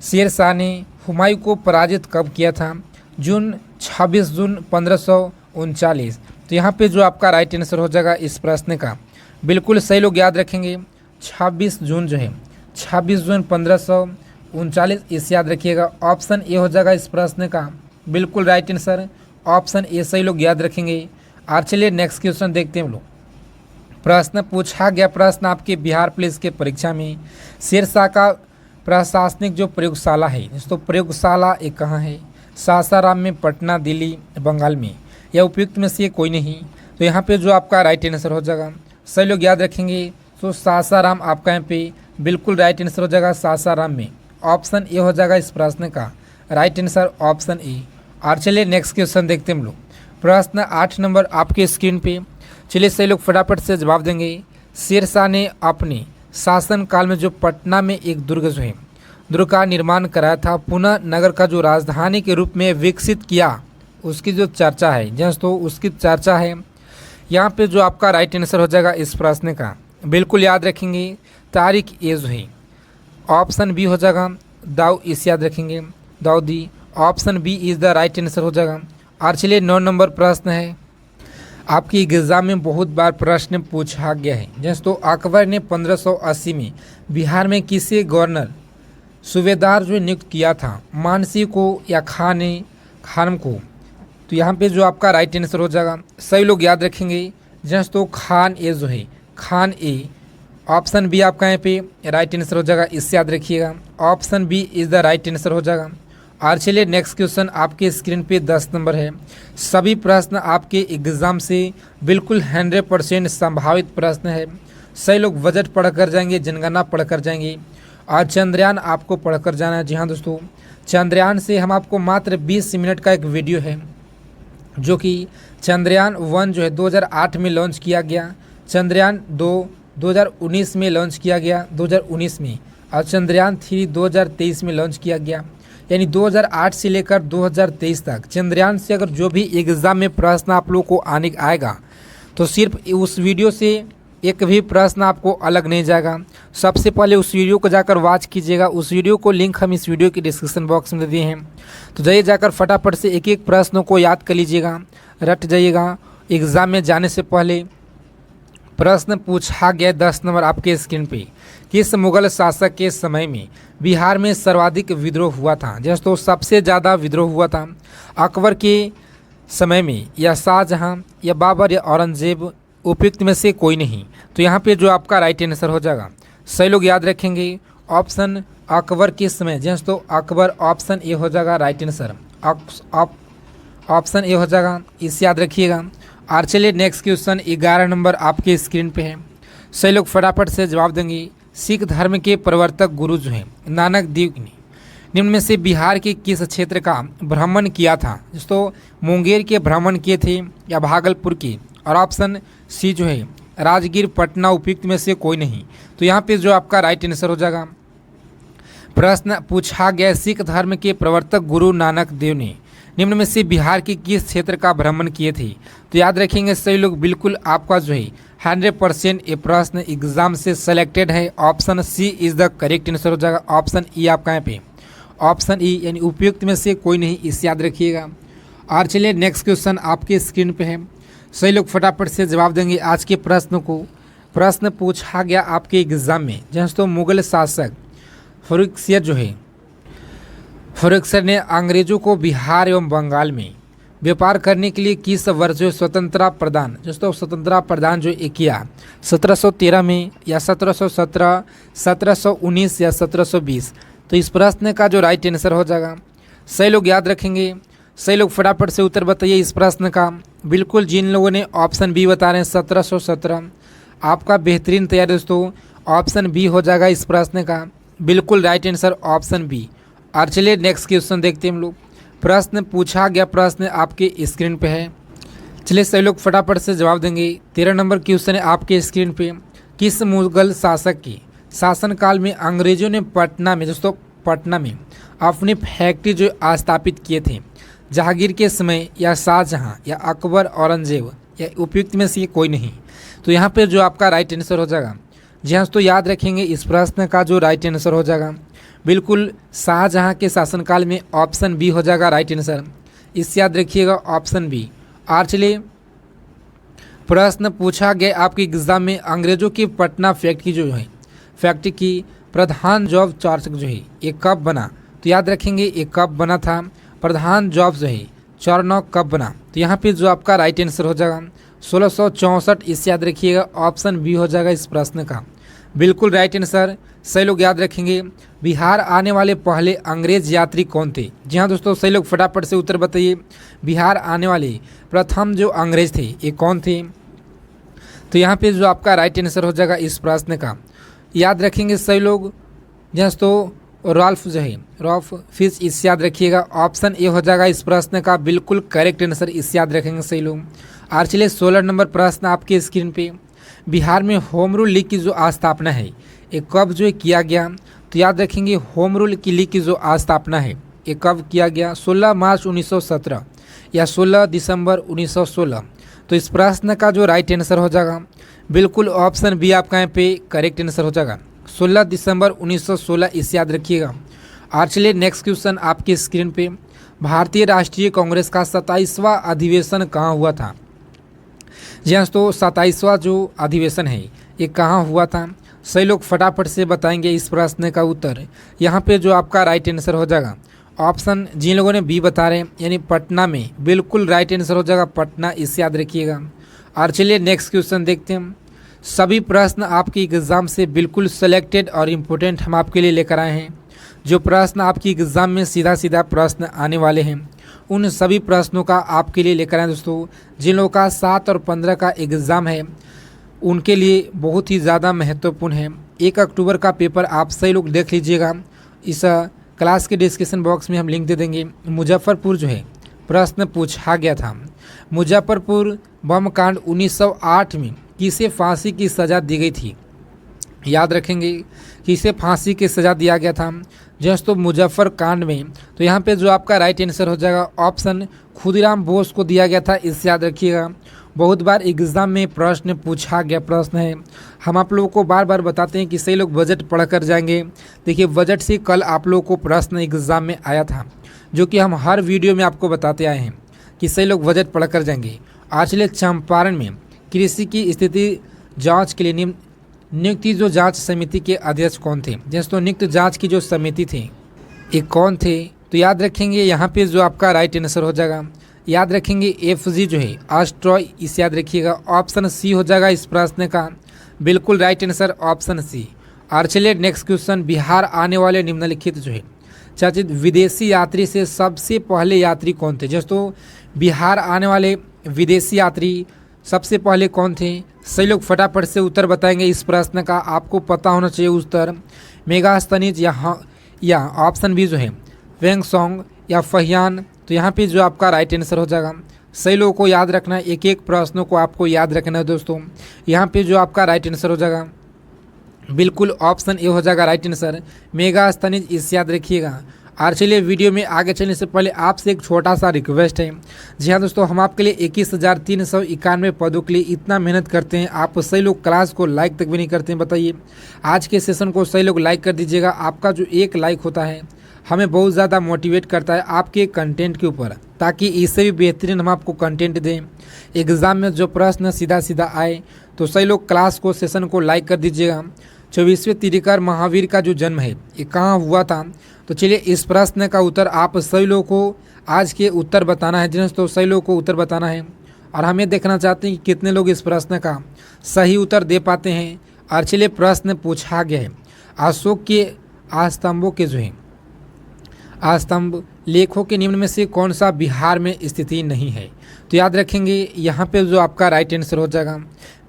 S1: शेर शाह ने हुमायूं को पराजित कब किया था। 26 जून 1539। तो यहाँ पे जो आपका राइट आंसर हो जाएगा इस प्रश्न का बिल्कुल सही लोग याद रखेंगे 26 जून जो है 26 जून 1539, इसे याद रखिएगा। ऑप्शन ए हो जाएगा इस प्रश्न का बिल्कुल राइट आंसर, ऑप्शन ए सही लोग याद रखेंगे। और चलिए नेक्स्ट क्वेश्चन देखते हैं हम लोग। प्रश्न पूछा गया प्रश्न आपके बिहार पुलिस के परीक्षा में शेर शाह का प्रशासनिक जो प्रयोगशाला है, तो प्रयोगशाला एक कहाँ है। सासाराम में, पटना, दिल्ली, बंगाल में, या उपयुक्त में से कोई नहीं। तो यहाँ पे जो आपका राइट आंसर हो जाएगा सही लोग याद रखेंगे। तो सासाराम आपका यहाँ पे बिल्कुल राइट आंसर हो जाएगा सासाराम में। ऑप्शन ए हो जाएगा इस प्रश्न का राइट आंसर ऑप्शन ए। और चलिए नेक्स्ट क्वेश्चन देखते हैं हम लोग। प्रश्न 8 नंबर आपके स्क्रीन पे। चलिए सही लोग फटाफट से जवाब देंगे। शेरशाह ने अपने शासन काल में जो पटना में एक दुर्ग का निर्माण कराया था, पुनः नगर का जो राजधानी के रूप में विकसित किया, उसकी जो चर्चा है दोस्तों, उसकी चर्चा है। यहाँ पे जो आपका राइट आंसर हो जाएगा इस प्रश्न का, बिल्कुल याद रखेंगे, तारिक ए जो है ऑप्शन बी हो जाएगा। दाऊ इस याद रखेंगे, दाऊदी option B is the right answer हो जाएगा। और चलिए 9 नंबर प्रश्न है आपकी एग्जाम में बहुत बार प्रश्न पूछा गया है दोस्तों। अकबर ने 1580 में बिहार में किसे गवर्नर सूबेदार जो नियुक्त किया था, मानसी को या खानम को? तो यहाँ पे जो आपका राइट आंसर हो जाएगा, सही लोग याद रखेंगे दोस्तों, खान ए जो है, खान ए। ऑप्शन बी आपका यहाँ पे राइट आंसर हो जाएगा, इससे याद रखिएगा, option B is the right answer हो जाएगा। और चलिए नेक्स्ट क्वेश्चन आपके स्क्रीन पे 10 नंबर है। सभी प्रश्न आपके एग्ज़ाम से बिल्कुल 100% संभावित प्रश्न है। सही लोग बजट पढ़ कर जाएंगे, जनगणना पढ़ कर जाएंगे और चंद्रयान आपको पढ़ कर जाना है। जी हाँ दोस्तों, चंद्रयान से हम आपको मात्र 20 मिनट का एक वीडियो है, जो कि चंद्रयान 1 जो है 2008 में लॉन्च किया गया, चंद्रयान 2 2019 में लॉन्च किया गया 2019 में, और चंद्रयान 3 2023 में लॉन्च किया गया। यानी 2008 से लेकर 2023 तक चंद्रयान से अगर जो भी एग्ज़ाम में प्रश्न आप लोग को आने आएगा, तो सिर्फ उस वीडियो से एक भी प्रश्न आपको अलग नहीं जाएगा। सबसे पहले उस वीडियो को जाकर वॉच कीजिएगा। उस वीडियो को लिंक हम इस वीडियो के डिस्क्रिप्शन बॉक्स में दे दिए हैं, तो जाइए जाकर फटाफट से एक एक प्रश्नों को याद कर लीजिएगा, रट जाइएगा। एग्ज़ाम में जाने से पहले प्रश्न पूछा गया 10 नंबर आपके स्क्रीन पे। किस मुगल शासक के समय में बिहार में सर्वाधिक विद्रोह हुआ था? दोस्तों सबसे ज़्यादा विद्रोह हुआ था अकबर के समय में, या शाहजहां, या बाबर, या औरंगजेब? उपयुक्त में से कोई नहीं। तो यहाँ पे जो आपका राइट आंसर हो जाएगा, सही लोग याद रखेंगे, ऑप्शन अकबर के समय। दोस्तों अकबर ऑप्शन ए हो जाएगा राइट आंसर, ऑप्शन ए हो जाएगा, इसे याद रखिएगा। और चलिए नेक्स्ट क्वेश्चन 11 नंबर आपके स्क्रीन पे है। सही लोग फटाफट से जवाब देंगे। सिख धर्म के प्रवर्तक गुरु जो हैं नानक देव ने निम्न में से बिहार के किस क्षेत्र का भ्रमण किया था? दोस्तों मुंगेर के भ्रमण किए थे या भागलपुर के? और ऑप्शन सी जो है राजगीर, पटना उपयुक्त में से कोई नहीं। तो यहाँ पे जो आपका राइट आंसर हो जाएगा, प्रश्न पूछा गया सिख धर्म के प्रवर्तक गुरु नानक देव ने निम्न में से बिहार के किस क्षेत्र का भ्रमण किए थे? तो याद रखेंगे सही लोग, बिल्कुल आपका जो है 100% ये प्रश्न एग्जाम से सेलेक्टेड है। Option C is the correct answer हो जाएगा। ऑप्शन ई आपका यहाँ पे, ऑप्शन ई यानी उपयुक्त में से कोई नहीं, इसे याद रखिएगा। और चलिए नेक्स्ट क्वेश्चन आपके स्क्रीन पे है। सही लोग फटाफट से जवाब देंगे आज के प्रश्न को। प्रश्न पूछा गया आपके एग्जाम में दोस्तों, मुगल शासक फर्रुखसियर जो है, फर्रुखसियर ने अंग्रेजों को बिहार एवं बंगाल में व्यापार करने के लिए किस वर्ष जो स्वतंत्रता प्रदान, दोस्तों स्वतंत्रता प्रदान जो किया, 1713 में, या 1717, 1719, या 1720? तो इस प्रश्न का जो राइट आंसर हो जाएगा, सही लोग याद रखेंगे, सही लोग फटाफट से उत्तर बताइए इस प्रश्न का। बिल्कुल जिन लोगों ने ऑप्शन बी बता रहे हैं 1717, आपका बेहतरीन तैयारी दोस्तों, ऑप्शन बी हो जाएगा इस प्रश्न का, बिल्कुल राइट आंसर ऑप्शन बी। और चलिए नेक्स्ट क्वेश्चन देखते हैं हम लोग। प्रश्न पूछा गया प्रश्न आपके स्क्रीन पे है। चलिए सभी लोग फटाफट से जवाब देंगे। 13 नंबर क्वेश्चन है आपके स्क्रीन पे। किस मुगल शासक के शासनकाल में अंग्रेजों ने पटना में, दोस्तों पटना में अपनी फैक्ट्री जो स्थापित किए थे? जहांगीर के समय, या शाहजहां, या अकबर, औरंगजेब, या उपयुक्त में से कोई नहीं? तो यहाँ पे जो आपका राइट आंसर हो जाएगा, जी हाँ तो याद रखेंगे इस प्रश्न का जो राइट आंसर हो जाएगा, बिल्कुल शाहजहां के शासनकाल में, ऑप्शन बी हो जाएगा राइट आंसर, इससे याद रखिएगा ऑप्शन बी। और चलिए प्रश्न पूछा गया आपके एग्जाम में, अंग्रेजों की पटना फैक्ट्री जो है, फैक्ट्री की प्रधान जॉब चार्टर जो है ये कब बना? तो याद रखेंगे ये कब बना था, प्रधान जॉब जो है चार्नॉ कब बना? तो यहाँ पे जो आपका राइट आंसर हो जाएगा 1664, इससे याद रखिएगा ऑप्शन बी हो जाएगा इस प्रश्न का, बिल्कुल राइट आंसर। सही लोग याद रखेंगे। बिहार आने वाले पहले अंग्रेज यात्री कौन थे? जी हाँ दोस्तों, सही लोग फटाफट से उत्तर बताइए। बिहार आने वाले प्रथम जो अंग्रेज थे ये कौन थे? तो यहाँ पे जो आपका राइट आंसर हो जाएगा इस प्रश्न का, याद रखेंगे सही लोग, दोस्तों रॉल्फ जो है रॉल्फ फिश, इस याद रखिएगा। ऑप्शन ए हो जाएगा इस प्रश्न का बिल्कुल करेक्ट आंसर, इस याद रखेंगे सही लोग। और चलिए 16 नंबर प्रश्न आपके स्क्रीन पे, बिहार में होम रूल लीग की जो स्थापना है ये कब जो है किया गया? तो याद रखेंगे होम रूल की लीग की जो स्थापना है ये कब किया गया? 16 मार्च 1917 या 16 दिसंबर 1916। तो इस प्रश्न का जो राइट आंसर हो जाएगा बिल्कुल ऑप्शन बी आपका यहाँ पे करेक्ट आंसर हो जाएगा, 16 दिसंबर 1916, इस याद रखिएगा। और चलिए नेक्स्ट क्वेश्चन आपकी स्क्रीन पे, भारतीय राष्ट्रीय कांग्रेस का 27वां अधिवेशन कहाँ हुआ था? जी हाँ दोस्तों, 27वां जो अधिवेशन है ये कहाँ हुआ था? सही लोग फटाफट से बताएंगे इस प्रश्न का उत्तर। यहाँ पे जो आपका राइट आंसर हो जाएगा ऑप्शन, जिन लोगों ने बी बता रहे हैं यानी पटना में, बिल्कुल राइट आंसर हो जाएगा पटना, इस याद रखिएगा। और चलिए नेक्स्ट क्वेश्चन देखते हैं। सभी प्रश्न आपकी एग्ज़ाम से बिल्कुल सेलेक्टेड और इम्पोर्टेंट हम आपके लिए लेकर आए हैं। जो प्रश्न आपकी एग्ज़ाम में सीधा सीधा प्रश्न आने वाले हैं उन सभी प्रश्नों का आपके लिए लेकर आए दोस्तों। जिन लोगों का 7 और 15 का एग्ज़ाम है उनके लिए बहुत ही ज़्यादा महत्वपूर्ण है। 1 अक्टूबर का पेपर आप सही लोग देख लीजिएगा, इस क्लास के डिस्क्रिप्शन बॉक्स में हम लिंक दे देंगे। मुजफ्फरपुर जो है प्रश्न पूछा गया था, मुजफ्फरपुर बम कांड 1908 में किसे फांसी की सज़ा दी गई थी? याद रखेंगे किसे फांसी की सज़ा दिया गया था जस्ट तो मुजफ्फर कांड में। तो यहाँ पे जो आपका राइट आंसर हो जाएगा ऑप्शन खुदीराम बोस को दिया गया था, इस याद रखिएगा। बहुत बार एग्ज़ाम में प्रश्न पूछा गया प्रश्न है, हम आप लोगों को बार बार बताते हैं कि सही लोग बजट पढ़ कर जाएंगे। देखिए बजट से कल आप लोगों को प्रश्न एग्ज़ाम में आया था, जो कि हम हर वीडियो में आपको बताते आए हैं कि सही लोग बजट पढ़ कर जाएंगे। आज चलिए चंपारण में कृषि की स्थिति जांच के लिए नियुक्ति जो जांच समिति के अध्यक्ष कौन थे? जैसे तो नियुक्त जांच की जो समिति थी ये कौन थे? तो याद रखेंगे यहाँ पे जो आपका राइट आंसर हो जाएगा, याद रखेंगे FG जो है ऑस्ट्रॉय, इस याद रखिएगा। ऑप्शन सी हो जाएगा इस प्रश्न का बिल्कुल राइट आंसर, ऑप्शन सी। और चलिए नेक्स्ट क्वेश्चन, बिहार आने वाले निम्नलिखित जो है चर्चित विदेशी यात्री से सबसे पहले यात्री कौन थे? जैसे तो बिहार आने वाले विदेशी यात्री सबसे पहले कौन थे? सही लोग फटाफट से उत्तर बताएंगे इस प्रश्न का, आपको पता होना चाहिए उत्तर। मेगास्थनीज या ऑप्शन बी जो है वेंगसोंग या फहियान। तो यहाँ पे जो आपका राइट आंसर हो जाएगा, सही लोगों को याद रखना है, एक एक प्रश्नों को आपको याद रखना है दोस्तों। यहाँ पे जो आपका राइट आंसर हो जाएगा बिल्कुल ऑप्शन ए हो जाएगा राइट आंसर, मेगास्थनीज, इस याद रखिएगा। और चलिए वीडियो में आगे चलने से पहले आपसे एक छोटा सा रिक्वेस्ट है। जी हाँ दोस्तों, हम आपके लिए 21,391 पदों के लिए इतना मेहनत करते हैं, आप सही लोग क्लास को लाइक तक भी नहीं करते हैं। बताइए आज के सेशन को सही लोग लाइक कर दीजिएगा। आपका जो एक लाइक होता है हमें बहुत ज़्यादा मोटिवेट करता है आपके कंटेंट के ऊपर, ताकि इससे भी बेहतरीन हम आपको कंटेंट दें। एग्ज़ाम में जो प्रश्न सीधा सीधा आए तो सही लोग क्लास को सेशन को लाइक कर दीजिएगा। 24वें तीर्थंकर महावीर का जो जन्म है ये कहाँ हुआ था? तो चलिए इस प्रश्न का उत्तर आप सही लोगों को आज के उत्तर बताना है, जिन्हें तो सही लोगों को उत्तर बताना है। और हमें देखना चाहते हैं कि कितने लोग इस प्रश्न का सही उत्तर दे पाते हैं। और चलिए प्रश्न पूछा गया है, अशोक के आस्तंभों के जो है आस्तंभ लेखों के निम्न में से कौन सा बिहार में स्थिति नहीं है? तो याद रखेंगे यहाँ पे जो आपका राइट आंसर हो जाएगा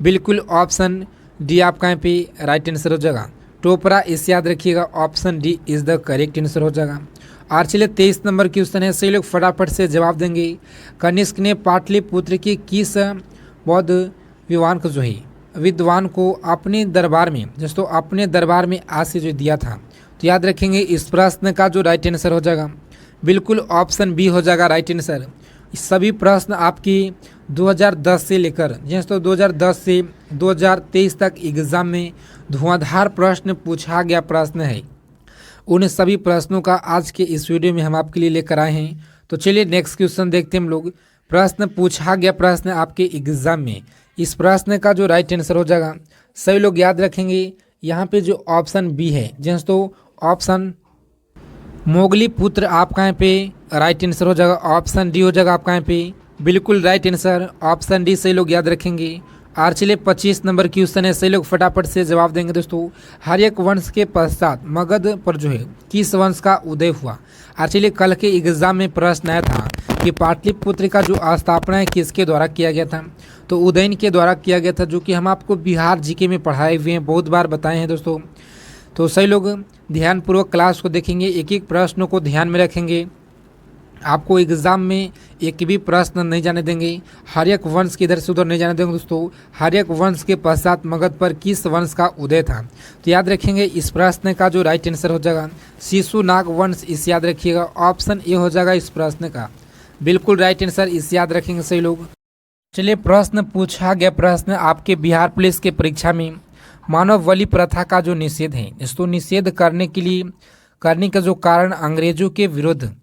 S1: बिल्कुल ऑप्शन डी आपका यहाँ पे राइट आंसर हो जाएगा, टोपरा, इस याद रखिएगा। Option D is the correct answer हो जाएगा। और चलिए 23 नंबर क्वेश्चन है, सही लोग फटाफट से जवाब देंगे। कनिष्क ने पाटलिपुत्र की किस बौद्ध विद्वान को अपने दरबार में अपने दरबार में आश्रय जो दिया था? तो याद रखेंगे इस प्रश्न का जो राइट आंसर हो जाएगा बिल्कुल ऑप्शन बी हो जाएगा राइट आंसर। सभी प्रश्न आपकी 2010 से लेकर तो 2010 से 2023 तक एग्ज़ाम में धुआंधार प्रश्न पूछा गया प्रश्न है। उन सभी प्रश्नों का आज के इस वीडियो में हम आपके लिए लेकर आए हैं। तो चलिए नेक्स्ट क्वेश्चन देखते हैं हम लोग। प्रश्न पूछा गया प्रश्न आपके एग्ज़ाम में, इस प्रश्न का जो राइट आंसर हो जाएगा सभी लोग याद रखेंगे यहाँ पे जो ऑप्शन बी है तो ऑप्शन मोगली पुत्र आपका यहाँ पे राइट आंसर हो जाएगा। ऑप्शन डी हो जाएगा आपका यहाँ पे बिल्कुल राइट आंसर, ऑप्शन डी सही लोग याद रखेंगे। और चलिए 25 नंबर क्वेश्चन है, सही लोग फटाफट से जवाब देंगे दोस्तों। हर्यक वंश के पश्चात मगध पर जो है किस वंश का उदय हुआ? और चलिए कल के एग्जाम में प्रश्न आया था कि पाटलिपुत्र का जो स्थापना है किसके द्वारा किया गया था? तो उदयन के द्वारा किया गया था, जो कि हम आपको बिहार जीके में पढ़ाए हुए हैं, बहुत बार बताए हैं दोस्तों। तो सही लोग ध्यानपूर्वक क्लास को देखेंगे, एक एक प्रश्नों को ध्यान में रखेंगे। आपको एग्ज़ाम में एक भी प्रश्न नहीं जाने देंगे। हर एक वंश के इधर से उधर नहीं जाने देंगे दोस्तों। हर एक वंश के पश्चात मगध पर किस वंश का उदय था, तो याद रखेंगे इस प्रश्न का जो राइट आंसर हो जाएगा शिशुनाग वंश, इस याद रखिएगा। ऑप्शन ए हो जाएगा इस प्रश्न का बिल्कुल राइट आंसर, इस याद रखेंगे सही लोग। चलिए प्रश्न पूछा गया, प्रश्न आपके बिहार पुलिस के परीक्षा में मानव बलि प्रथा का जो निषेध है, इसको निषेध करने का जो कारण अंग्रेजों के विरुद्ध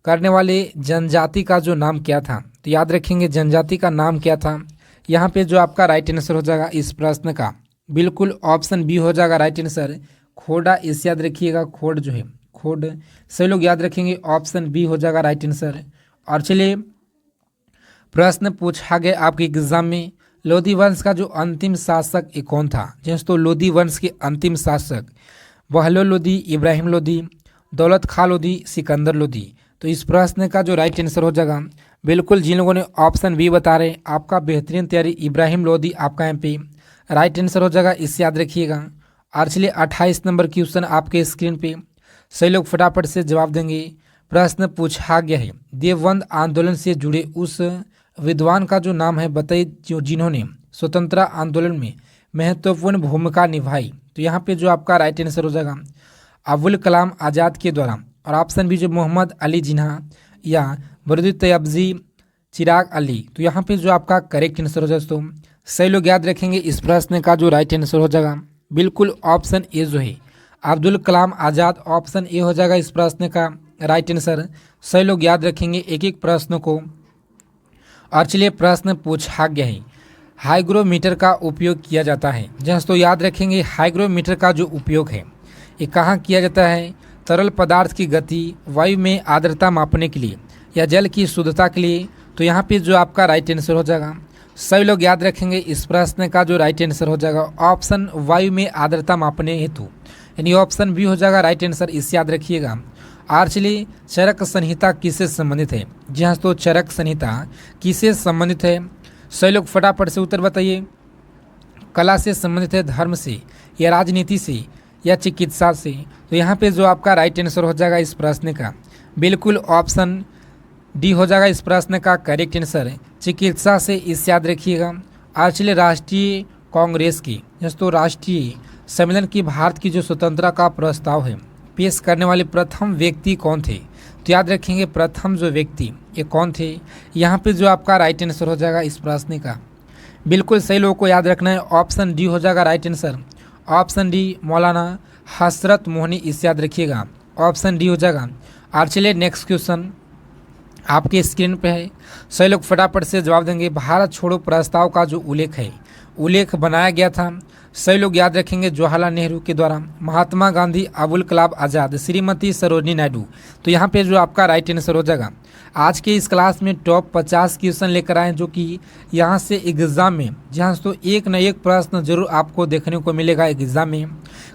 S1: करने वाले जनजाति का जो नाम क्या था, तो याद रखेंगे जनजाति का नाम क्या था। यहाँ पे जो आपका राइट आंसर हो जाएगा इस प्रश्न का बिल्कुल ऑप्शन बी हो जाएगा राइट आंसर, खोड़ा, इस याद रखिएगा। खोड़ जो है खोड़, सभी लोग याद रखेंगे ऑप्शन बी हो जाएगा राइट आंसर। और चलिए प्रश्न पूछा गया आपके एग्जाम में लोधी वंश का जो अंतिम शासक कौन था। दोस्तों लोधी वंश के अंतिम शासक बहलोल लोधी, इब्राहिम लोधी, दौलत खां लोधी, सिकंदर लोधी। तो इस प्रश्न का जो राइट आंसर हो जाएगा बिल्कुल जिन लोगों ने ऑप्शन बी बता रहे आपका बेहतरीन तैयारी, इब्राहिम लोधी आपका यहाँ पे राइट आंसर हो जाएगा, इस याद रखिएगा। और चलिए 28 नंबर क्वेश्चन आपके स्क्रीन पे, सही लोग फटाफट से जवाब देंगे। प्रश्न पूछा गया है देवबंद आंदोलन से जुड़े उस विद्वान का जो नाम है बताइए, जो जिन्होंने स्वतंत्रता आंदोलन में महत्वपूर्ण भूमिका निभाई। तो यहाँ पे जो आपका राइट आंसर हो जाएगा अबुल कलाम आज़ाद के द्वारा। और ऑप्शन बी जो मोहम्मद अली जिन्ना या बरुद तैयबजी चिराग अली। तो यहाँ पे जो आपका करेक्ट आंसर हो जाए दोस्तों, सही लोग याद रखेंगे इस प्रश्न का जो राइट आंसर हो जाएगा बिल्कुल ऑप्शन ए जो है अब्दुल कलाम आज़ाद, ऑप्शन ए हो जाएगा इस प्रश्न का राइट आंसर। सही लोग याद रखेंगे एक एक प्रश्न को। और चलिए प्रश्न पूछा गया है हाइग्रोमीटर का उपयोग किया जाता है। दोस्तों याद रखेंगे हाइग्रोमीटर का जो उपयोग है ये कहाँ किया जाता है, तरल पदार्थ की गति, वायु में आर्द्रता मापने के लिए या जल की शुद्धता के लिए। तो यहाँ पे जो आपका राइट आंसर हो जाएगा सभी लोग याद रखेंगे इस प्रश्न का जो राइट आंसर हो जाएगा ऑप्शन वायु में आर्द्रता मापने हेतु, यानी ऑप्शन बी हो जाएगा राइट आंसर, इस याद रखिएगा। और चलिए चरक संहिता किससे संबंधित है। जी हाँ तो चरक संहिता किससे संबंधित है, सही लोग फटाफट से उत्तर बताइए। कला से संबंधित है, धर्म से या राजनीति से या चिकित्सा से। तो यहाँ पे जो आपका राइट आंसर हो जाएगा इस प्रश्न का बिल्कुल ऑप्शन डी हो जाएगा इस प्रश्न का करेक्ट आंसर, चिकित्सा से, इस याद रखिएगा। आज चलिए राष्ट्रीय कांग्रेस की दोस्तों राष्ट्रीय सम्मेलन की भारत की जो स्वतंत्रता का प्रस्ताव है पेश करने वाले प्रथम व्यक्ति कौन थे। तो याद रखेंगे प्रथम जो व्यक्ति ये कौन थे। यहाँ पे जो आपका राइट आंसर हो जाएगा इस प्रश्न का बिल्कुल सही लोगों को याद रखना है, ऑप्शन डी हो जाएगा राइट आंसर, ऑप्शन डी मौलाना हसरत मोहनी, इस याद रखिएगा, ऑप्शन डी हो जाएगा। और चलिए नेक्स्ट क्वेश्चन आपके स्क्रीन पे है, सही लोग फटाफट से जवाब देंगे। भारत छोड़ो प्रस्ताव का जो उल्लेख बनाया गया था, सही लोग याद रखेंगे जवाहरलाल नेहरू के द्वारा, महात्मा गांधी, अबुल कलाम आज़ाद, श्रीमती सरोजिनी नायडू। तो यहाँ पे जो आपका राइट आंसर हो जाएगा आज के इस क्लास में टॉप 50 क्वेश्चन लेकर आए जो कि यहाँ से एग्ज़ाम में जहाँ तो एक न एक प्रश्न जरूर आपको देखने को मिलेगा एग्ज़ाम में।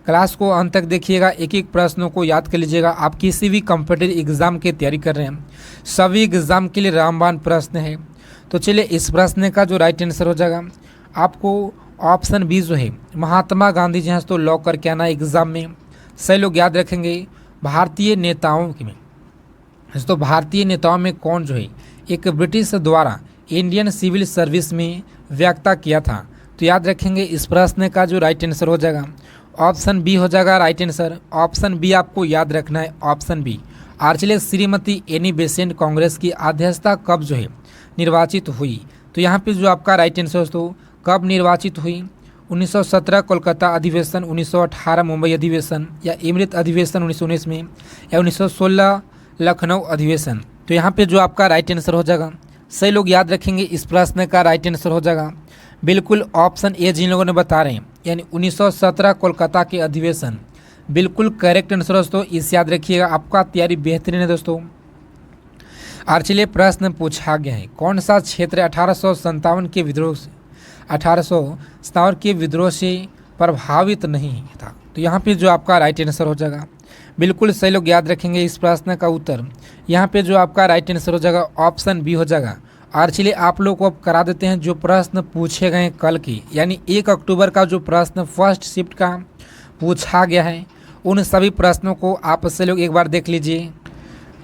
S1: क्लास को अंत तक देखिएगा, एक एक प्रश्नों को याद कर लीजिएगा। आप किसी भी कॉम्पिटिटिव एग्ज़ाम की तैयारी कर रहे हैं, सभी एग्ज़ाम के लिए रामबाण प्रश्न है। तो चलिए इस प्रश्न का जो राइट आंसर हो जाएगा आपको ऑप्शन बी जो है महात्मा गांधी जी तो लॉक करके आना एग्ज़ाम में। सही लोग याद रखेंगे भारतीय नेताओं में तो भारतीय नेताओं में कौन जो है एक ब्रिटिश द्वारा इंडियन सिविल सर्विस में व्याख्या किया था। तो याद रखेंगे इस प्रश्न का जो राइट आंसर हो जाएगा ऑप्शन बी हो जाएगा राइट आंसर, ऑप्शन बी आपको याद रखना है, ऑप्शन बी। और चलिए श्रीमती एनी बेसेंट कांग्रेस की अध्यक्षता कब जो है निर्वाचित हुई। तो यहाँ पे जो आपका राइट आंसर दोस्तों कब निर्वाचित हुई, 1917 कोलकाता अधिवेशन, 1918 मुंबई अधिवेशन या अमृत अधिवेशन 1919 में, या 1916 लखनऊ अधिवेशन। तो यहाँ पे जो आपका राइट आंसर हो जाएगा सही लोग याद रखेंगे इस प्रश्न का राइट आंसर हो जाएगा बिल्कुल ऑप्शन ए जिन लोगों ने बता रहे हैं, यानी 1917 कोलकाता के अधिवेशन बिल्कुल करेक्ट आंसर दोस्तों, इस याद रखिएगा। आपका तैयारी बेहतरीन है दोस्तों। और चलिए प्रश्न पूछा गया है कौन सा क्षेत्र 1857 के विद्रोह से प्रभावित नहीं था। तो यहाँ पे जो आपका राइट आंसर हो जाएगा बिल्कुल सही लोग याद रखेंगे इस प्रश्न का उत्तर, यहाँ पे जो आपका राइट आंसर हो जाएगा ऑप्शन बी हो जाएगा। और चलिए आप लोग को अब करा देते हैं जो प्रश्न पूछे गए कल की, यानी 1 अक्टूबर का जो प्रश्न फर्स्ट शिफ्ट का पूछा गया है उन सभी प्रश्नों को आप से लोग एक बार देख लीजिए।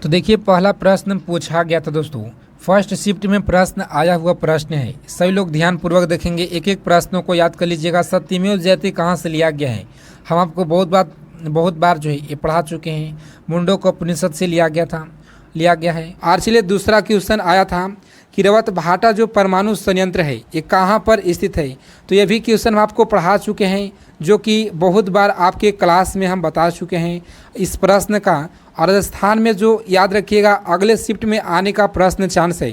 S1: तो देखिए पहला प्रश्न पूछा गया था दोस्तों, फर्स्ट शिफ्ट में प्रश्न आया हुआ प्रश्न है। सभी लोग ध्यानपूर्वक देखेंगे, एक एक प्रश्नों को याद कर लीजिएगा। सत्यमेव जयते कहाँ से लिया गया है, हम आपको बहुत बार जो है ये पढ़ा चुके हैं। मुंडक उपनिषद से लिया गया है। और चलिए दूसरा क्वेश्चन आया था कि रवत भाटा जो परमाणु संयंत्र है ये कहाँ पर स्थित है। तो ये भी क्वेश्चन हम आपको पढ़ा चुके हैं, जो कि बहुत बार आपके क्लास में हम बता चुके हैं इस प्रश्न का। और राजस्थान में जो याद रखिएगा अगले शिफ्ट में आने का प्रश्न चांस है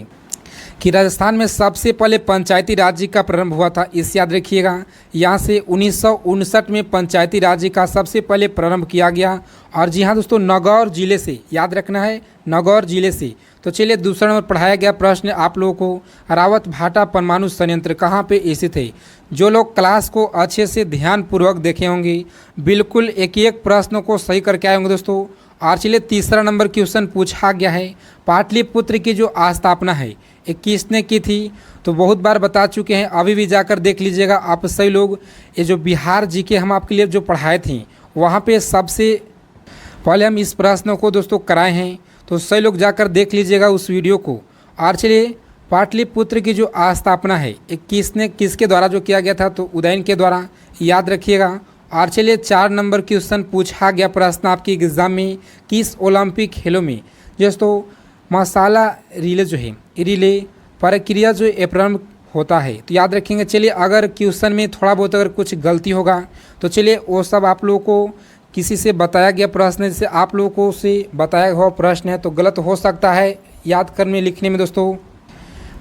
S1: कि राजस्थान में सबसे पहले पंचायती राज्य का प्रारंभ हुआ था, इस याद रखिएगा। यहाँ से 1959 में पंचायती राज्य का सबसे पहले प्रारंभ किया गया। और जी हाँ दोस्तों, नागौर जिले से, याद रखना है नागौर जिले से। तो चलिए दूसरा नंबर पढ़ाया गया प्रश्न आप लोगों को, रावत भाटा परमाणु संयंत्र कहाँ पे स्थित है। जो लोग क्लास को अच्छे से ध्यानपूर्वक देखे होंगे बिल्कुल एक एक प्रश्न को सही करके आए होंगे दोस्तों। और चलिए तीसरा नंबर क्वेश्चन पूछा गया है, पाटलिपुत्र की जो स्थापना है ये किसने की थी। तो बहुत बार बता चुके हैं, अभी भी जाकर देख लीजिएगा आप सही लोग। ये जो बिहार जीके हम आपके लिए जो पढ़ाए थे वहाँ पे सबसे पहले हम इस प्रश्न को दोस्तों कराए हैं, तो सही लोग जाकर देख लीजिएगा उस वीडियो को। और चलिए पाटलिपुत्र की जो स्थापना है ये किसके द्वारा जो किया गया था, तो उदयन के द्वारा, याद रखिएगा। और चलिए 4 नंबर क्वेश्चन पूछा गया प्रश्न आपके एग्जाम में, किस ओलंपिक खेलों में दोस्तों मसाला रिले जो है रिले प्रक्रिया जो प्रारंभ होता है। तो याद रखेंगे। चलिए अगर क्वेश्चन में थोड़ा बहुत अगर कुछ गलती होगा तो चलिए वो सब आप लोगों को किसी से बताया गया प्रश्न, जैसे आप लोगों को से बताया हुआ प्रश्न है तो गलत हो सकता है याद करने लिखने में दोस्तों।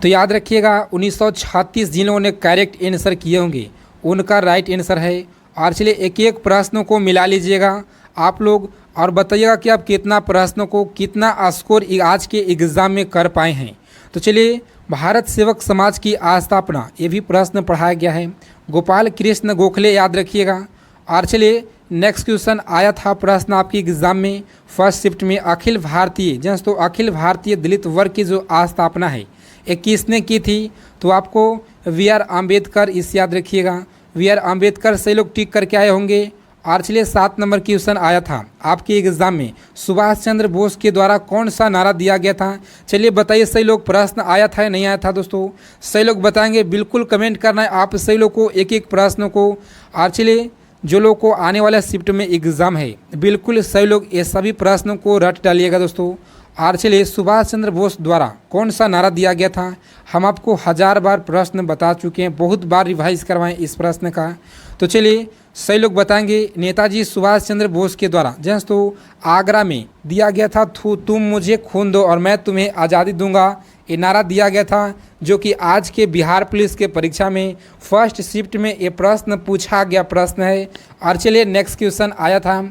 S1: तो याद रखिएगा 1936 जिन लोगों ने करेक्ट आंसर किए होंगे उनका राइट आंसर है। और चलिए एक एक प्रश्नों को मिला लीजिएगा आप लोग और बताइएगा कि आप कितना प्रश्नों को कितना स्कोर आज के एग्ज़ाम में कर पाए हैं। तो चलिए भारत सेवक समाज की स्थापना ये भी प्रश्न पढ़ाया गया है, गोपाल कृष्ण गोखले, याद रखिएगा। और चलिए नेक्स्ट क्वेश्चन आया था प्रश्न आपकी एग्जाम में फर्स्ट शिफ्ट में, अखिल भारतीय दोस्तों अखिल भारतीय दलित वर्ग की जो स्थापना है ये किसने की थी। तो आपको वी.आर. अम्बेडकर, इस याद रखिएगा। वी.आर. अम्बेडकर से लोग टिक करके आए होंगे। और चलिए 7 नंबर क्वेश्चन आया था आपके एग्जाम में, सुभाष चंद्र बोस के द्वारा कौन सा नारा दिया गया था। चलिए बताइए सही लोग, प्रश्न आया था या नहीं आया था दोस्तों, सही लोग बताएंगे, बिल्कुल कमेंट करना है आप सही लोग को एक एक प्रश्न को। और चलिए जो लोग को आने वाला शिफ्ट में एग्ज़ाम है बिल्कुल सही लोग ये सभी प्रश्नों को रट डालिएगा दोस्तों। और चलिए सुभाष चंद्र बोस द्वारा कौन सा नारा दिया गया था, हम आपको 1000 बार प्रश्न बता चुके हैं, बहुत बार रिवाइज करवाएं इस प्रश्न का। तो चलिए सही लोग बताएंगे, नेताजी सुभाष चंद्र बोस के द्वारा दोस्तों आगरा में दिया गया था, तुम मुझे खून दो और मैं तुम्हें आज़ादी दूंगा, ये नारा दिया गया था, जो कि आज के बिहार पुलिस के परीक्षा में फर्स्ट शिफ्ट में ये प्रश्न पूछा गया प्रश्न है। और चलिए नेक्स्ट क्वेश्चन आया था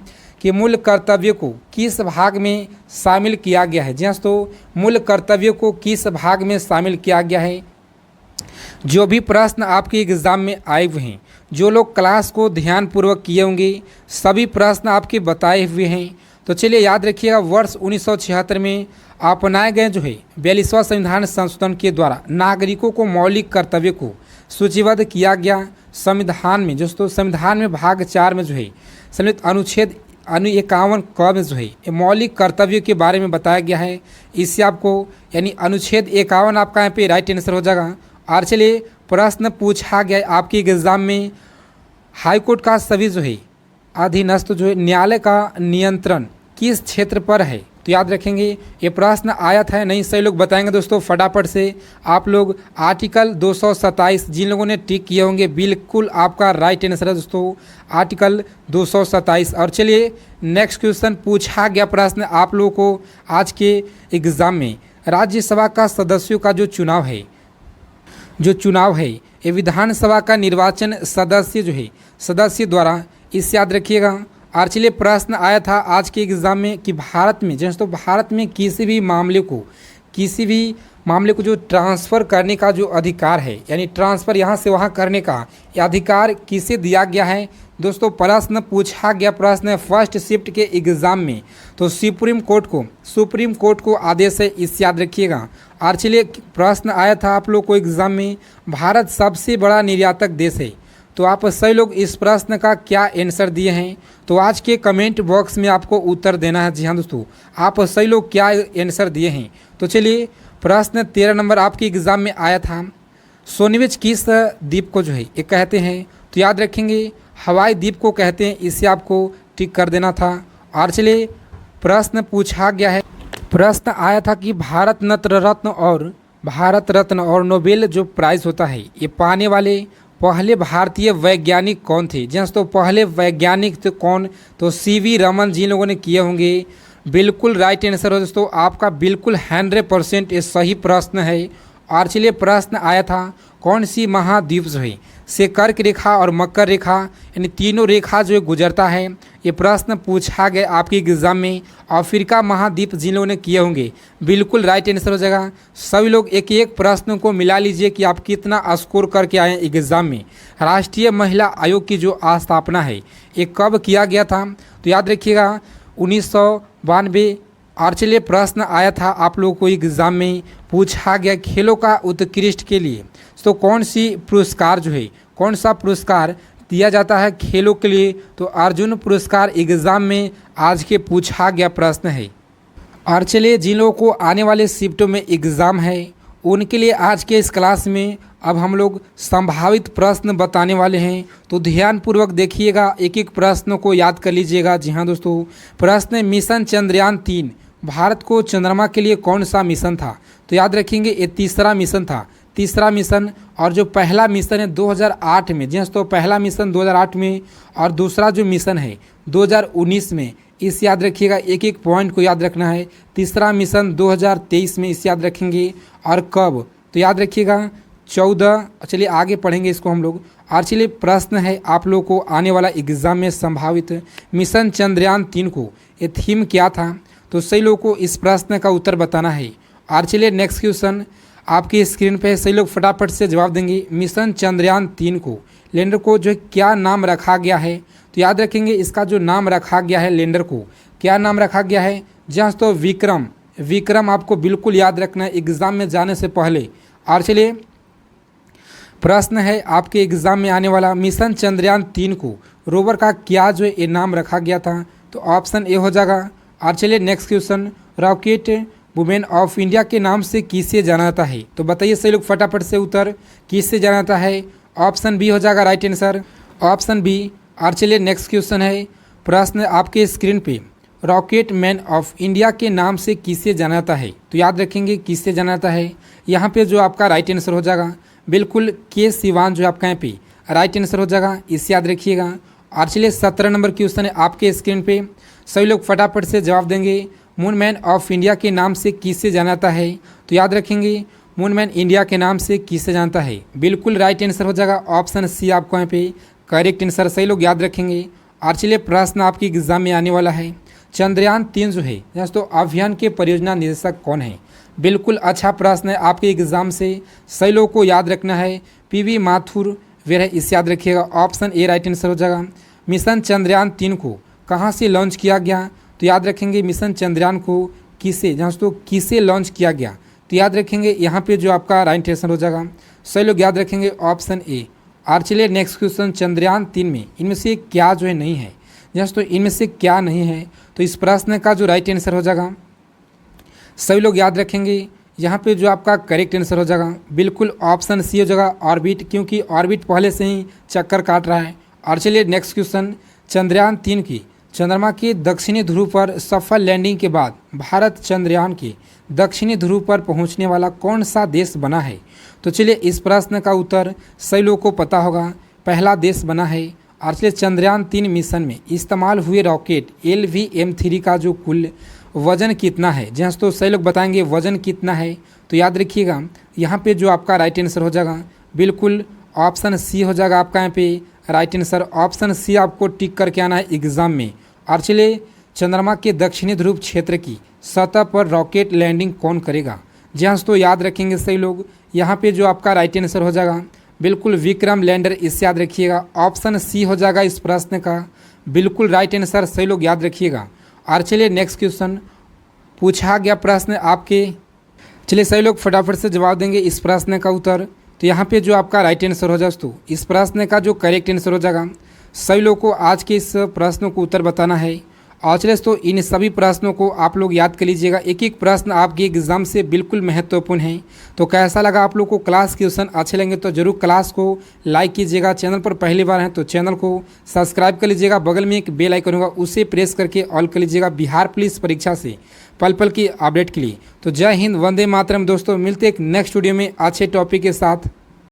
S1: कि मूल कर्तव्य को किस भाग में शामिल किया गया है। दोस्तों मूल कर्तव्य को किस भाग में शामिल किया गया है। जो भी प्रश्न आपके एग्ज़ाम में आए हुए हैं, जो लोग क्लास को ध्यानपूर्वक किए होंगे सभी प्रश्न आपके बताए हुए हैं। तो चलिए याद रखिएगा, वर्ष 1976 में अपनाए गए जो है 42वां संविधान संशोधन के द्वारा नागरिकों को मौलिक कर्तव्य को सूचीबद्ध किया गया संविधान में। दोस्तों संविधान में भाग 4 में जो है सम्मिलित अनुच्छेद 51 क में जो है ये मौलिक कर्तव्य के बारे में बताया गया है। इससे आपको यानी अनुच्छेद 51 आपका यहाँ पे राइट आंसर हो जाएगा। और चलिए प्रश्न पूछा गया आपके एग्जाम में, हाईकोर्ट का सभी जो है अधीनस्थ जो है न्यायालय का नियंत्रण किस क्षेत्र पर है। तो याद रखेंगे ये प्रश्न आया था नहीं, सही लोग बताएंगे दोस्तों फटाफट से आप लोग। आर्टिकल 227 जिन लोगों ने टिक किए होंगे बिल्कुल आपका राइट आंसर है दोस्तों, आर्टिकल 227। और चलिए नेक्स्ट क्वेश्चन पूछा गया प्रश्न आप लोगों को आज के एग्ज़ाम में, राज्यसभा का सदस्यों का जो चुनाव है ये विधानसभा का निर्वाचन सदस्य द्वारा, इस याद रखिएगा। और चलिए प्रश्न आया था आज के एग्ज़ाम में कि भारत में भारत में किसी भी मामले को जो ट्रांसफ़र करने का जो अधिकार है, यानी ट्रांसफ़र यहाँ से वहाँ करने का ये अधिकार किसे दिया गया है। दोस्तों प्रश्न पूछा गया प्रश्न है फर्स्ट शिफ्ट के एग्ज़ाम में, तो सुप्रीम कोर्ट को आदेश है, इस याद रखिएगा। और चलिए प्रश्न आया था आप लोग को एग्ज़ाम में, भारत सबसे बड़ा निर्यातक देश है। तो आप सभी लोग इस प्रश्न का क्या आंसर दिए हैं, तो आज के कमेंट बॉक्स में आपको उत्तर देना है। जी हाँ दोस्तों, आप सभी लोग क्या आंसर दिए हैं। तो चलिए, प्रश्न 13 नंबर आपके एग्ज़ाम में आया था, सोनविच किस द्वीप को जो है ये कहते हैं, तो याद रखेंगे हवाई द्वीप को कहते हैं, इसे आपको टिक कर देना था। और चलिए, प्रश्न पूछा गया है, प्रश्न आया था कि भारत रत्न और नोबेल जो प्राइज़ होता है ये पाने वाले पहले भारतीय वैज्ञानिक कौन थे। जी तो पहले वैज्ञानिक तो कौन, तो सीवी रमन जी लोगों ने किए होंगे। बिल्कुल राइट आंसर हो दोस्तों आपका, बिल्कुल 100% ये सही प्रश्न है। और चलिए, प्रश्न आया था कौन सी महाद्वीप जो है से कर्क रेखा और मकर रेखा यानी तीनों रेखा जो गुजरता है, ये प्रश्न पूछा गया आपके एग्ज़ाम में। अफ्रीका महाद्वीप जिन लोगों ने किए होंगे, बिल्कुल राइट आंसर हो जाएगा। सभी लोग एक एक प्रश्न को मिला लीजिए कि आप कितना स्कोर करके आए एग्ज़ाम में। राष्ट्रीय महिला आयोग की जो स्थापना है ये कब किया गया था, तो याद रखिएगा 1992। और चलिए, प्रश्न आया था आप लोगों को एग्ज़ाम में पूछा गया खेलों का उत्कृष्ट के लिए तो कौन सी पुरस्कार जो है, कौन सा पुरस्कार दिया जाता है खेलों के लिए, तो अर्जुन पुरस्कार एग्ज़ाम में आज के पूछा गया प्रश्न है। और चलिए, जिन लोगों को आने वाले शिफ्टों में एग्ज़ाम है उनके लिए आज के इस क्लास में अब हम लोग संभावित प्रश्न बताने वाले हैं, तो ध्यानपूर्वक देखिएगा, एक एक प्रश्न को याद कर लीजिएगा। जी हाँ दोस्तों, प्रश्न मिशन चंद्रयान 3 भारत को चंद्रमा के लिए कौन सा मिशन था, तो याद रखेंगे ये तीसरा मिशन था, तीसरा मिशन। और जो पहला मिशन है 2008 में, जी हाँ तो पहला मिशन 2008 में और दूसरा जो मिशन है 2019 में, इस याद रखिएगा, एक एक पॉइंट को याद रखना है। तीसरा मिशन 2023 में, इस याद रखेंगे। और कब, तो याद रखिएगा 14। चलिए आगे पढ़ेंगे इसको हम लोग। और चलिए, प्रश्न है आप लोग को आने वाला एग्ज़ाम में संभावित मिशन चंद्रयान 3 को ये थीम क्या था, तो सही लोगों को इस प्रश्न का उत्तर बताना है। और चलिए, नेक्स्ट क्वेश्चन आपकी स्क्रीन पे, सही लोग फटाफट से जवाब देंगे। मिशन चंद्रयान 3 को लैंडर को जो क्या नाम रखा गया है, तो याद रखेंगे इसका जो नाम रखा गया है लैंडर को, क्या नाम रखा गया है, जहाँ तो विक्रम। विक्रम आपको बिल्कुल याद रखना है एग्ज़ाम में जाने से पहले। और चलिए, प्रश्न है आपके एग्ज़ाम में आने वाला, मिशन चंद्रयान 3 को रोवर का क्या जो ये नाम रखा गया था, तो ऑप्शन ए हो जाएगा। और चलिए, next question, rocket women of India के नाम से किसे जाना जाता है, तो बताइए सही लोग फटाफट से उत्तर, किससे जाना जाता है। ऑप्शन बी हो जाएगा राइट आंसर, ऑप्शन बी। और चलिए, नेक्स्ट क्वेश्चन है, प्रश्न आपके स्क्रीन पे, रॉकेट मैन ऑफ इंडिया के नाम से किसे जाना जाता है, तो याद रखेंगे किससे जाना जाता है। यहाँ पे जो आपका राइट आंसर हो जाएगा बिल्कुल के सिवान, जो आपका यहाँ पे राइट आंसर हो जाएगा, इसे याद रखिएगा। और चलिए, 17 नंबर क्वेश्चन है आपके स्क्रीन पे, सभी लोग फटाफट से जवाब देंगे, मून मैन ऑफ इंडिया के नाम से किससे जाना जाता है, तो याद रखेंगे मून मैन इंडिया के नाम से किससे जानता है, बिल्कुल राइट आंसर हो जाएगा ऑप्शन सी आपको यहाँ पे करेक्ट आंसर, सही लोग याद रखेंगे। और चलिए, प्रश्न आपकी एग्जाम में आने वाला है, चंद्रयान 3 जो है दोस्तों अभियान के परियोजना निदेशक कौन है, बिल्कुल अच्छा प्रश्न है आपके एग्जाम से, सही लोगों को याद रखना है, पीवी माथुर वे है, इसे याद रखिएगा, ऑप्शन ए राइट आंसर हो जाएगा। मिशन चंद्रयान 3 को कहाँ से लॉन्च किया गया, तो याद रखेंगे मिशन चंद्रयान को किसे दोस्तों किसे लॉन्च किया गया, तो याद रखेंगे यहाँ पे जो आपका राइट आंसर हो जाएगा, सही लोग याद रखेंगे ऑप्शन ए। और चलिए, नेक्स्ट क्वेश्चन, चंद्रयान 3 में इनमें से क्या जो है नहीं है दोस्तों, इनमें से क्या नहीं है, तो इस प्रश्न का जो राइट आंसर हो जाएगा, सभी लोग याद रखेंगे यहाँ पे जो आपका करेक्ट आंसर हो जाएगा बिल्कुल ऑप्शन सी हो जाएगा, ऑर्बिट, क्योंकि ऑर्बिट पहले से ही चक्कर काट रहा है। और चलिए, नेक्स्ट क्वेश्चन, चंद्रयान 3 की चंद्रमा के दक्षिणी ध्रुव पर सफल लैंडिंग के बाद भारत चंद्रयान के दक्षिणी ध्रुव पर पहुंचने वाला कौन सा देश बना है, तो चलिए इस प्रश्न का उत्तर सही लोगों को पता होगा, पहला देश बना है। और चलिए, चंद्रयान 3 मिशन में इस्तेमाल हुए रॉकेट LVM-3 का जो कुल वजन कितना है, जहाँ तो सही लोग बताएंगे वजन कितना है, तो याद रखिएगा यहाँ पे जो आपका राइट आंसर हो जाएगा बिल्कुल ऑप्शन सी हो जाएगा आपका यहाँ पे राइट आंसर, ऑप्शन सी आपको टिक करके आना है एग्जाम में। और चलिए, चंद्रमा के दक्षिणी ध्रुव क्षेत्र की सतह पर रॉकेट लैंडिंग कौन करेगा, जहाँ तो याद रखेंगे सही लोग यहाँ पे जो आपका राइट आंसर हो जाएगा बिल्कुल विक्रम लैंडर, इससे याद रखिएगा ऑप्शन सी हो जाएगा इस प्रश्न का बिल्कुल राइट आंसर, सही लोग याद रखिएगा। और चलिए, नेक्स्ट क्वेश्चन पूछा गया प्रश्न आपके, चलिए सही लोग फटाफट से जवाब देंगे इस प्रश्न का उत्तर, तो यहाँ पे जो आपका राइट आंसर हो जाए दोस्तों, इस प्रश्न का जो करेक्ट आंसर हो जाएगा, सभी लोग को आज के इस प्रश्न को उत्तर बताना है। और चलिए दोस्तों, इन सभी प्रश्नों को आप लोग याद कर लीजिएगा, एक एक प्रश्न आपके एग्जाम से बिल्कुल महत्वपूर्ण है। तो कैसा लगा आप लोग को क्लास क्वेश्चन अच्छे लगेंगे तो जरूर क्लास को लाइक कीजिएगा, चैनल पर पहली बार हैं तो चैनल को सब्सक्राइब कर लीजिएगा, बगल में एक बेल आइकन होगा उसे प्रेस करके ऑल कर लीजिएगा बिहार पुलिस परीक्षा से पल पल की अपडेट के लिए। तो जय हिंद, वंदे मातरम दोस्तों, मिलते एक नेक्स्ट वीडियो में अच्छे टॉपिक के साथ।